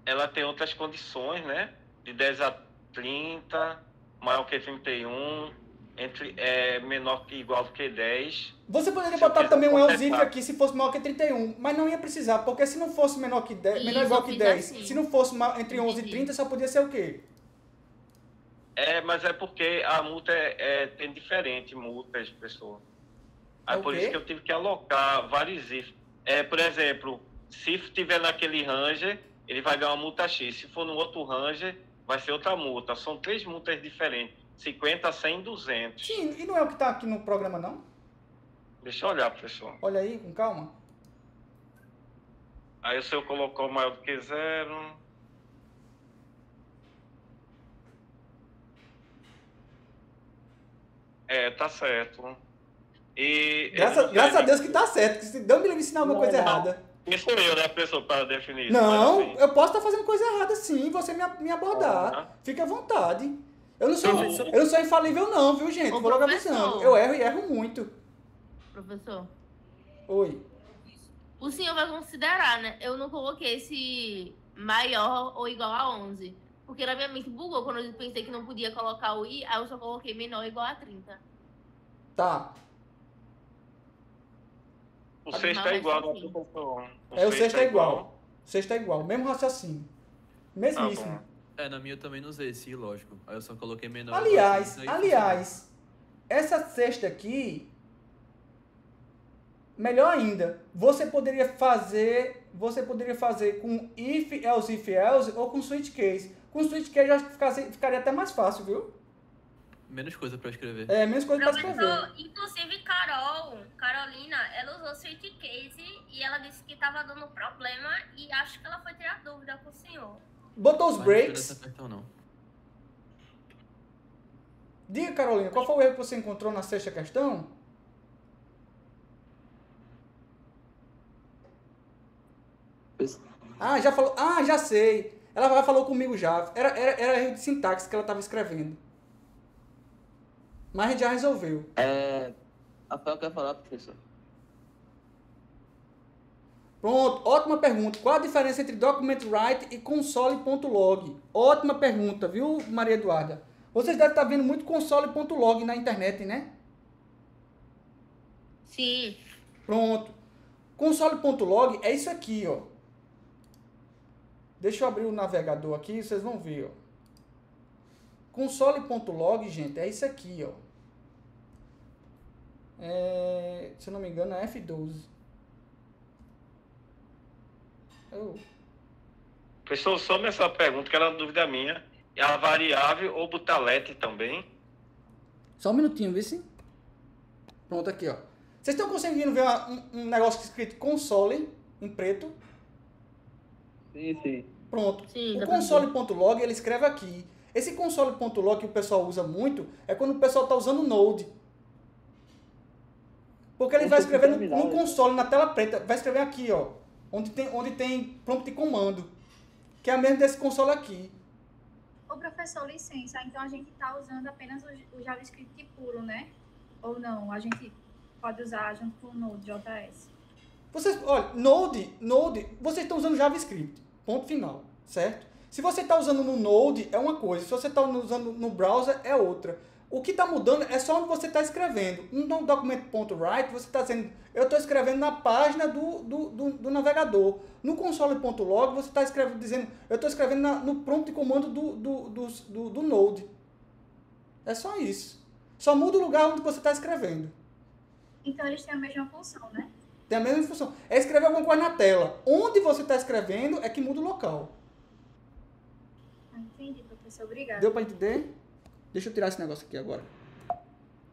S8: Ela tem outras condições, né? De 10 a 30, maior que 31, menor que igual que 10.
S1: Você poderia botar também um ELSIF aqui se fosse maior que 31, mas não ia precisar, porque se não fosse menor que 10, menor igual que 10, assim. Se não fosse entre 11 e 30, só podia ser o quê?
S8: Mas é porque a multa tem diferente multas, pessoal. Aí por isso que eu tive que alocar vários IF. Por exemplo, se estiver naquele ranger, ele vai ganhar uma multa X. Se for no outro ranger, vai ser outra multa. São 3 multas diferentes. 50, 100 e 200.
S1: Sim, e não é o que está aqui no programa, não?
S8: Deixa eu olhar, professor.
S1: Olha aí, com calma.
S8: Aí o senhor colocou maior do que 0. Tá certo. E
S1: graças a Deus que tá certo, que se Deus me ensinar alguma coisa errada.
S8: Isso eu, né, professor, para definir isso.
S1: Não, assim, eu posso estar fazendo coisa errada sim, você me abordar. Fique à vontade. Eu não sou infalível não, viu, gente? Vou logo avisando. Eu erro e erro muito.
S3: Professor.
S1: Oi.
S3: O senhor vai considerar, né? Eu não coloquei esse maior ou igual a 11. Porque na minha mente bugou quando eu pensei que não podia colocar o I, aí eu só coloquei menor ou igual a 30.
S1: Tá.
S8: O sexto é igual, né, professor?
S1: O sexto é igual. O sexto é igual. Mesmo raciocínio. Mesmíssimo.
S6: Na minha eu também não usei esse, lógico. Aí eu só coloquei menor.
S1: Aliás, essa sexta aqui, melhor ainda, você poderia fazer com if, else ou com switch case. Com switch case eu acho que ficaria até mais fácil, viu?
S6: Menos coisa pra escrever.
S1: Menos coisa pra escrever.
S4: Inclusive, Carol Carolina, ela usou Sweet Case e ela disse que estava dando problema e acho que ela foi tirar dúvida com o senhor.
S1: Botou os breaks?
S6: Não questão, não.
S1: Diga, Carolina, qual foi o erro que você encontrou na sexta questão? Ah, já falou. Ah, já sei. Ela já falou comigo já. Era erro de sintaxe que ela estava escrevendo. Mas a gente já resolveu.
S11: Rafael quer falar, professor?
S1: Pronto, ótima pergunta. Qual a diferença entre document_write e console.log? Ótima pergunta, viu, Maria Eduarda? Vocês devem estar vendo muito console.log na internet, né?
S3: Sim.
S1: Pronto. Console.log é isso aqui, ó. Deixa eu abrir o navegador aqui, vocês vão ver, ó. Console.log, gente, é isso aqui, ó. Se eu não me engano, é F12.
S8: Professor, sobre essa pergunta, que era uma dúvida minha, é a variável ou butalete também?
S1: Só um minutinho, vê se. Pronto, aqui, ó. Vocês estão conseguindo ver um negócio escrito console em preto?
S10: Sim.
S1: Pronto.
S3: Sim,
S1: o console.log, ele escreve aqui. Esse console.log que o pessoal usa muito é quando o pessoal está usando Node. Porque ele vai escrever no console, na tela preta. Vai escrever aqui, ó. Onde tem prompt de comando. Que é a mesma desse console aqui.
S12: Ô, professor, licença. Então a gente está usando apenas o JavaScript puro, né? Ou não? A gente pode usar junto com o Node.js.
S1: Vocês, olha, Node, vocês estão usando JavaScript. Ponto final, certo? Se você está usando no Node, é uma coisa. Se você está usando no browser, é outra. O que está mudando é só onde você está escrevendo. No document.write, você está dizendo, eu estou escrevendo na página do navegador. No console.log, você está dizendo, eu estou escrevendo no prompt de comando do Node. É só isso. Só muda o lugar onde você está escrevendo.
S12: Então, eles têm a mesma função, né?
S1: Tem a mesma função. É escrever alguma coisa na tela. Onde você está escrevendo é que muda o local.
S12: Entendi, professor. Obrigada.
S1: Deu para entender? Deixa eu tirar esse negócio aqui agora.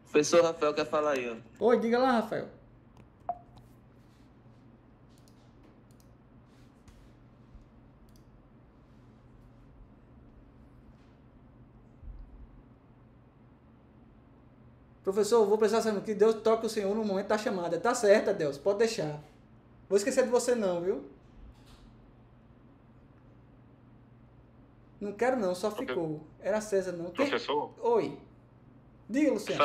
S11: Professor Rafael quer falar aí, ó.
S1: Oi, diga lá, Rafael. Professor, vou precisar saber que Deus toque o Senhor no momento da chamada. Tá certo, Deus, pode deixar. Vou esquecer de você não, viu? Não quero não, só ficou. Era César não.
S8: Professor?
S1: Oi. Diga, Luciano.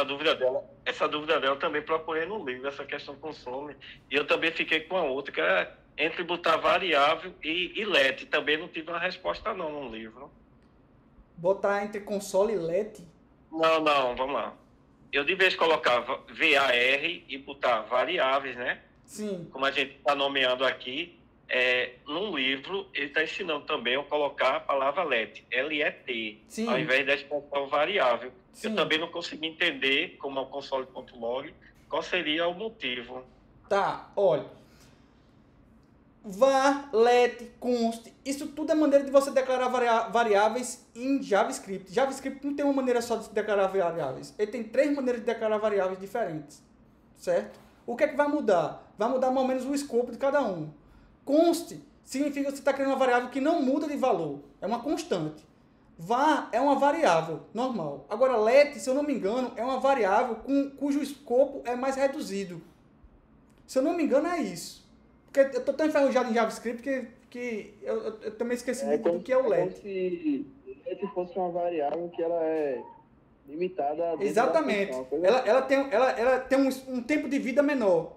S8: Essa dúvida dela eu também procurei no livro, essa questão console. E eu também fiquei com a outra, que é entre botar variável e let. Também não tive uma resposta não no livro.
S1: Botar entre console e let?
S8: Não, vamos lá. Eu de vez colocava VAR e botar variáveis, né?
S1: Sim.
S8: Como a gente está nomeando aqui, num livro ele está ensinando também a colocar a palavra let, L-E-T,
S1: Sim.
S8: ao invés da expressão variável.
S1: Sim.
S8: Eu também não consegui entender, como é o console.log, qual seria o motivo.
S1: Tá, olha. Var, let, const, isso tudo é maneira de você declarar variáveis em JavaScript. JavaScript não tem uma maneira só de declarar variáveis. Ele tem 3 maneiras de declarar variáveis diferentes. Certo? O que é que vai mudar? Vai mudar mais ou menos o escopo de cada um. Const significa que você está criando uma variável que não muda de valor. É uma constante. Var é uma variável normal. Agora, let, se eu não me engano, é uma variável cujo escopo é mais reduzido. Se eu não me engano, é isso. Porque eu estou tão enferrujado em JavaScript que eu também esqueci do que é o let.
S10: É como se let fosse uma variável que ela é limitada a...
S1: Exatamente. Ela tem um tempo de vida menor.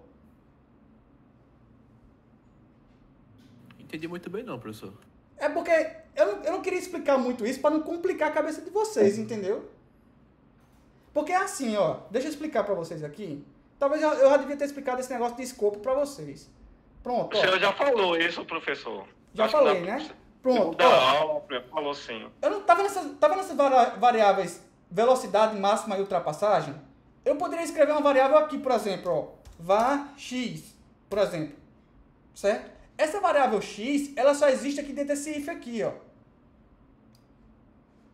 S6: Entendi muito bem não, professor.
S1: É porque eu não queria explicar muito isso para não complicar a cabeça de vocês, entendeu? Porque é assim, ó. Deixa eu explicar para vocês aqui. Talvez eu já devia ter explicado esse negócio de escopo para vocês. Pronto.
S8: O senhor já falou isso, professor.
S1: Já falei, né? Pronto.
S8: Da aula, falou sim.
S1: Eu não tava nessas variáveis velocidade máxima e ultrapassagem. Eu poderia escrever uma variável aqui, por exemplo, ó, var x, por exemplo. Certo? Essa variável x, ela só existe aqui dentro desse if aqui, ó.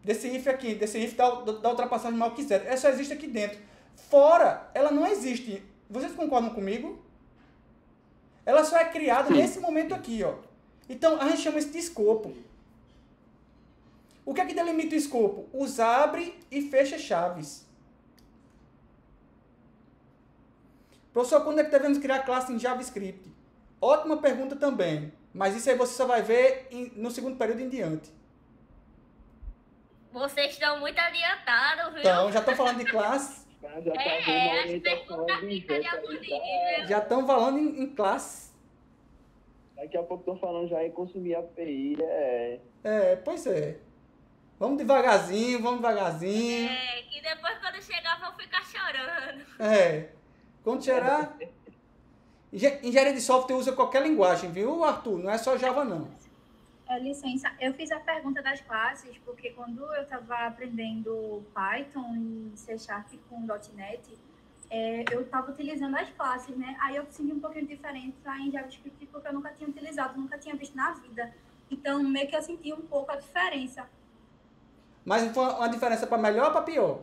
S1: Desse if aqui, desse if da ultrapassagem maior que zero. Ela só existe aqui dentro. Fora, ela não existe Vocês concordam comigo? Ela só é criada nesse momento aqui, ó. Então, a gente chama isso de escopo. O que é que delimita o escopo? Os abre e fecha chaves. Professor, quando é que devemos criar classe em JavaScript? Ótima pergunta também. Mas isso aí você só vai ver no segundo período em diante.
S4: Vocês estão muito adiantados, viu?
S1: Então, já estão falando de classe. Já estão falando em classe.
S10: Daqui a pouco estão falando já em consumir API.
S1: Pois é. Vamos devagarzinho.
S4: Que depois quando chegar vão ficar chorando.
S1: Quando chegar... Engenharia de software usa qualquer linguagem, viu, Arthur? Não é só Java, não.
S12: Licença, eu fiz a pergunta das classes porque quando eu estava aprendendo Python e C# com .NET, eu estava utilizando as classes, né? Aí eu senti um pouquinho diferente lá em JavaScript porque eu nunca tinha utilizado, nunca tinha visto na vida. Então, meio que eu senti um pouco a diferença.
S1: Mas foi uma diferença para melhor ou para pior?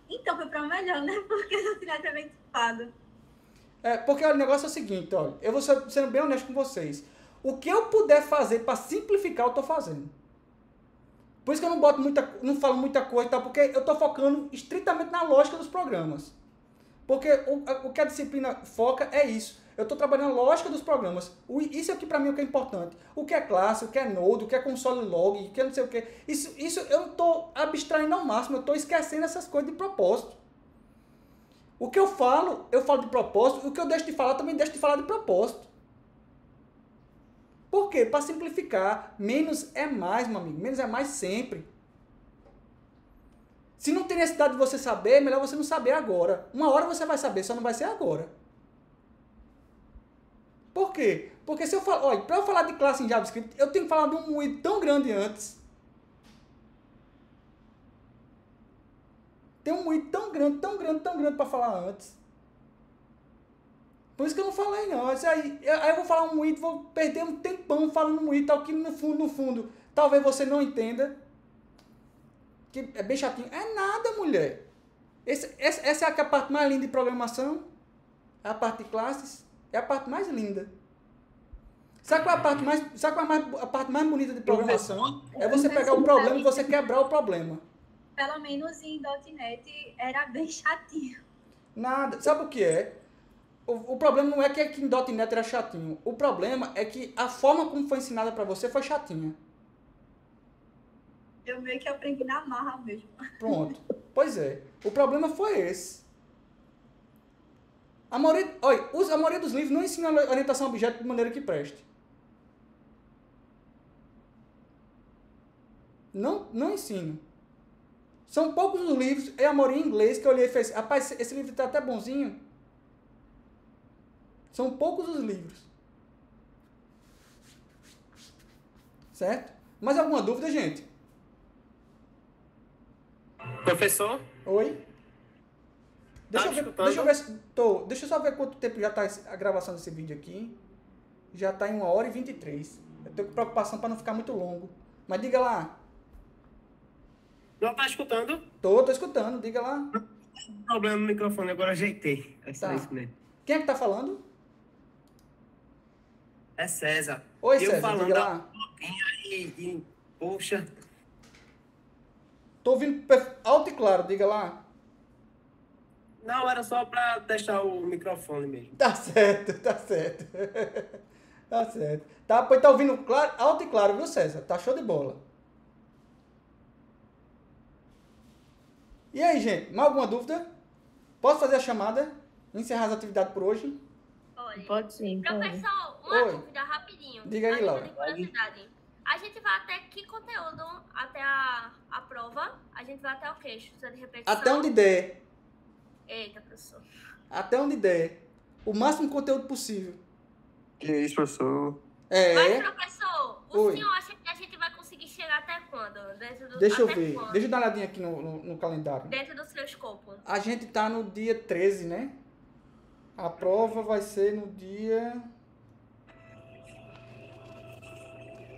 S12: Então, foi para melhor, né? Porque o .NET é bem tipado.
S1: Porque o negócio é o seguinte, olha, eu vou sendo bem honesto com vocês. O que eu puder fazer para simplificar, eu estou fazendo. Por isso que eu não falo muita coisa, tá? Porque eu estou focando estritamente na lógica dos programas. Porque o que a disciplina foca é isso. Eu estou trabalhando a lógica dos programas. Isso aqui para mim é o que é importante. O que é classe, o que é node, o que é console log, o que é não sei o que. Isso eu não estou abstraindo ao máximo, eu estou esquecendo essas coisas de propósito. O que eu falo de propósito. O que eu deixo de falar, também deixo de falar de propósito. Por quê? Para simplificar. Menos é mais, meu amigo. Menos é mais sempre. Se não tem necessidade de você saber, é melhor você não saber agora. Uma hora você vai saber, só não vai ser agora. Por quê? Porque se eu falar, olha, para eu falar de classe em JavaScript, eu tenho que falar de um moído tão grande antes. Tem um moído tão grande para falar antes. Por isso que eu não falei, não. Aí eu vou falar um moído, vou perder um tempão falando moído, tal, que no fundo, talvez você não entenda. Que é bem chatinho. É nada, mulher. Essa é a parte mais linda de programação. A parte de classes. É a parte mais linda. Sabe qual é a parte mais bonita de programação? É você pegar o problema e você quebrar o problema.
S12: Pelo menos em .NET era bem chatinho.
S1: Nada. Sabe o que é? O problema não é que aqui em .NET era chatinho. O problema é que a forma como foi ensinada para você foi chatinha.
S12: Eu meio que aprendi na marra mesmo.
S1: Pronto. Pois é. O problema foi esse. A maioria dos livros não ensina orientação a objeto de maneira que preste. Não ensino. São poucos os livros, a maioria em inglês, que eu olhei e falei, rapaz, esse livro está até bonzinho. São poucos os livros. Certo? Mais alguma dúvida, gente?
S9: Professor?
S1: Oi? Deixa eu só ver quanto tempo já está a gravação desse vídeo aqui. Já está em 1h23. Eu tenho preocupação para não ficar muito longo. Mas diga lá.
S9: Não está escutando?
S1: Tô escutando, diga lá.
S9: Problema no microfone, agora ajeitei.
S1: Tá. Quem é que tá falando?
S9: É César.
S1: Oi, César, diga lá.
S9: Poxa.
S1: Tô ouvindo alto e claro, diga lá.
S9: Não, era só para testar o microfone mesmo.
S1: Tá certo. Tá certo. Pois tá ouvindo claro, alto e claro, viu, César? Tá show de bola. E aí, gente, mais alguma dúvida? Posso fazer a chamada? Encerrar as atividades por hoje?
S3: Pode sim.
S4: Professor, uma dúvida rapidinho.
S1: Diga aí, Laura.
S4: A gente vai até que conteúdo? Até a prova? A gente vai até o quê? Estudo de repetição?
S1: Até onde der.
S4: Eita, professor.
S1: Até onde der. O máximo conteúdo possível.
S2: Que isso, professor?
S4: Mas, professor, o senhor acha que a gente vai conseguir chegar até quando?
S1: Deixa eu ver. Quando? Deixa eu dar uma olhadinha aqui no calendário.
S4: Dentro do seu escopo.
S1: A gente tá no dia 13, né? A prova vai ser no dia...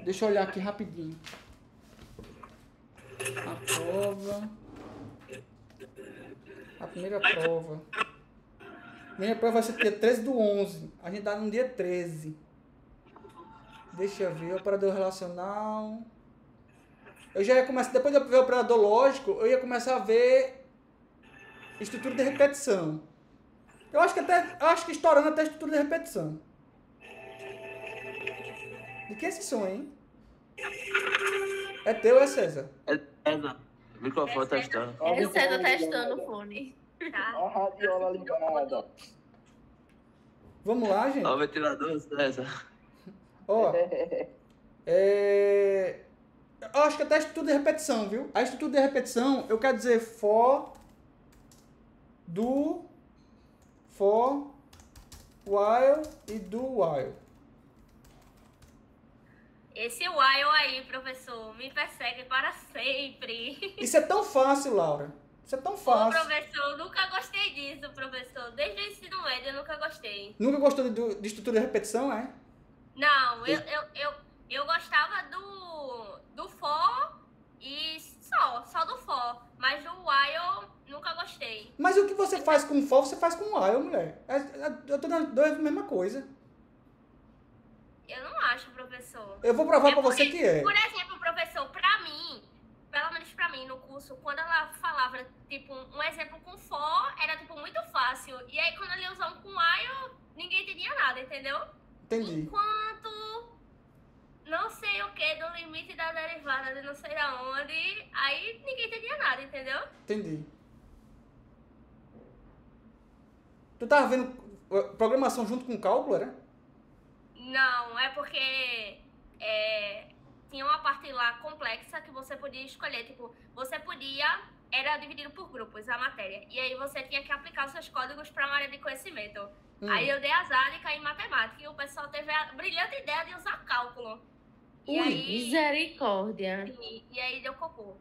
S1: Deixa eu olhar aqui rapidinho. A prova... A primeira prova... Minha prova vai ser dia 13/11. A gente tá no dia 13. Deixa eu ver, operador relacional. Eu já ia começar, depois de eu ver o operador lógico, eu ia começar a ver estrutura de repetição. Eu acho que estourando até a estrutura de repetição. De que é esse som, hein? É teu ou é César?
S11: É César. O microfone testando.
S3: É o César testando o fone.
S10: A radiola ligada.
S1: Vamos lá, gente?
S11: Ó, o ventilador, César.
S1: Ó. Eu acho que até a estrutura de repetição, viu? A estrutura de repetição, eu quero dizer for, do, for, while e do while.
S4: Esse while aí, professor, me persegue para sempre.
S1: Isso é tão fácil, Laura. Isso é tão
S4: Ô,
S1: fácil.
S4: professor, eu nunca gostei disso, professor. Desde o ensino médio eu nunca gostei.
S1: Nunca gostou de estrutura de repetição, é?
S4: Não, eu gostava do for e só do for. Mas do while nunca gostei.
S1: Mas o que você faz com for, você faz com while, mulher. Eu tô dando a mesma coisa.
S4: Eu não acho, professor.
S1: Eu vou provar pra você que é.
S4: Por exemplo, professor, pra mim, pelo menos pra mim, no curso, quando ela falava, tipo, um exemplo com for, era, tipo, muito fácil. E aí, quando ela ia usar um com while, ninguém entendia nada, entendeu?
S1: Entendi.
S4: Enquanto não sei o que do limite da derivada de não sei da onde, aí ninguém entendia nada, entendeu?
S1: Entendi. Tu tava vendo programação junto com cálculo, era?
S4: Não, é porque tinha uma parte lá complexa que você podia escolher. Tipo, você podia... Era dividido por grupos a matéria. E aí você tinha que aplicar os seus códigos para uma área de conhecimento. Aí eu dei azar de cair em matemática. E o pessoal teve a brilhante ideia de usar cálculo. E aí...
S3: Misericórdia.
S4: Sim, e aí deu cocô.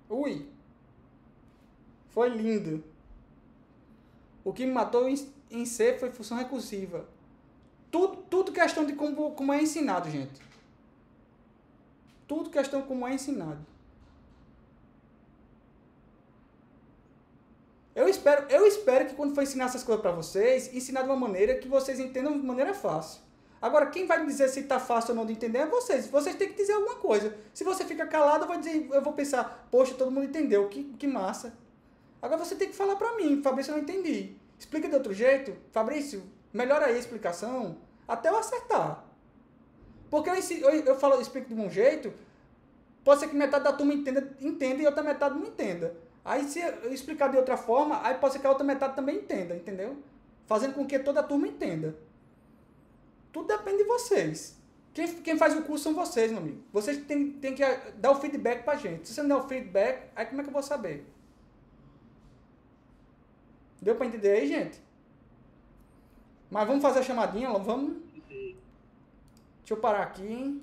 S1: Ui. Foi lindo. O que me matou em C foi função recursiva. Tudo questão de como é ensinado, gente. Tudo questão de como é ensinado. Eu espero que quando for ensinar essas coisas para vocês, ensinar de uma maneira que vocês entendam de maneira fácil. Agora, quem vai me dizer se tá fácil ou não de entender é vocês. Vocês têm que dizer alguma coisa. Se você fica calado, eu vou pensar, poxa, todo mundo entendeu, que massa. Agora você tem que falar para mim, Fabrício, eu não entendi. Explica de outro jeito. Fabrício, melhora aí a explicação, até eu acertar. Porque eu explico de um jeito, pode ser que metade da turma entenda e outra metade não entenda. Aí se eu explicar de outra forma, aí pode ser que a outra metade também entenda, entendeu? Fazendo com que toda a turma entenda. Tudo depende de vocês. Quem faz o curso são vocês, meu amigo. Vocês têm que dar o feedback pra gente. Se você não der o feedback, aí como é que eu vou saber? Deu pra entender aí, gente? Mas vamos fazer a chamadinha, vamos? Deixa eu parar aqui.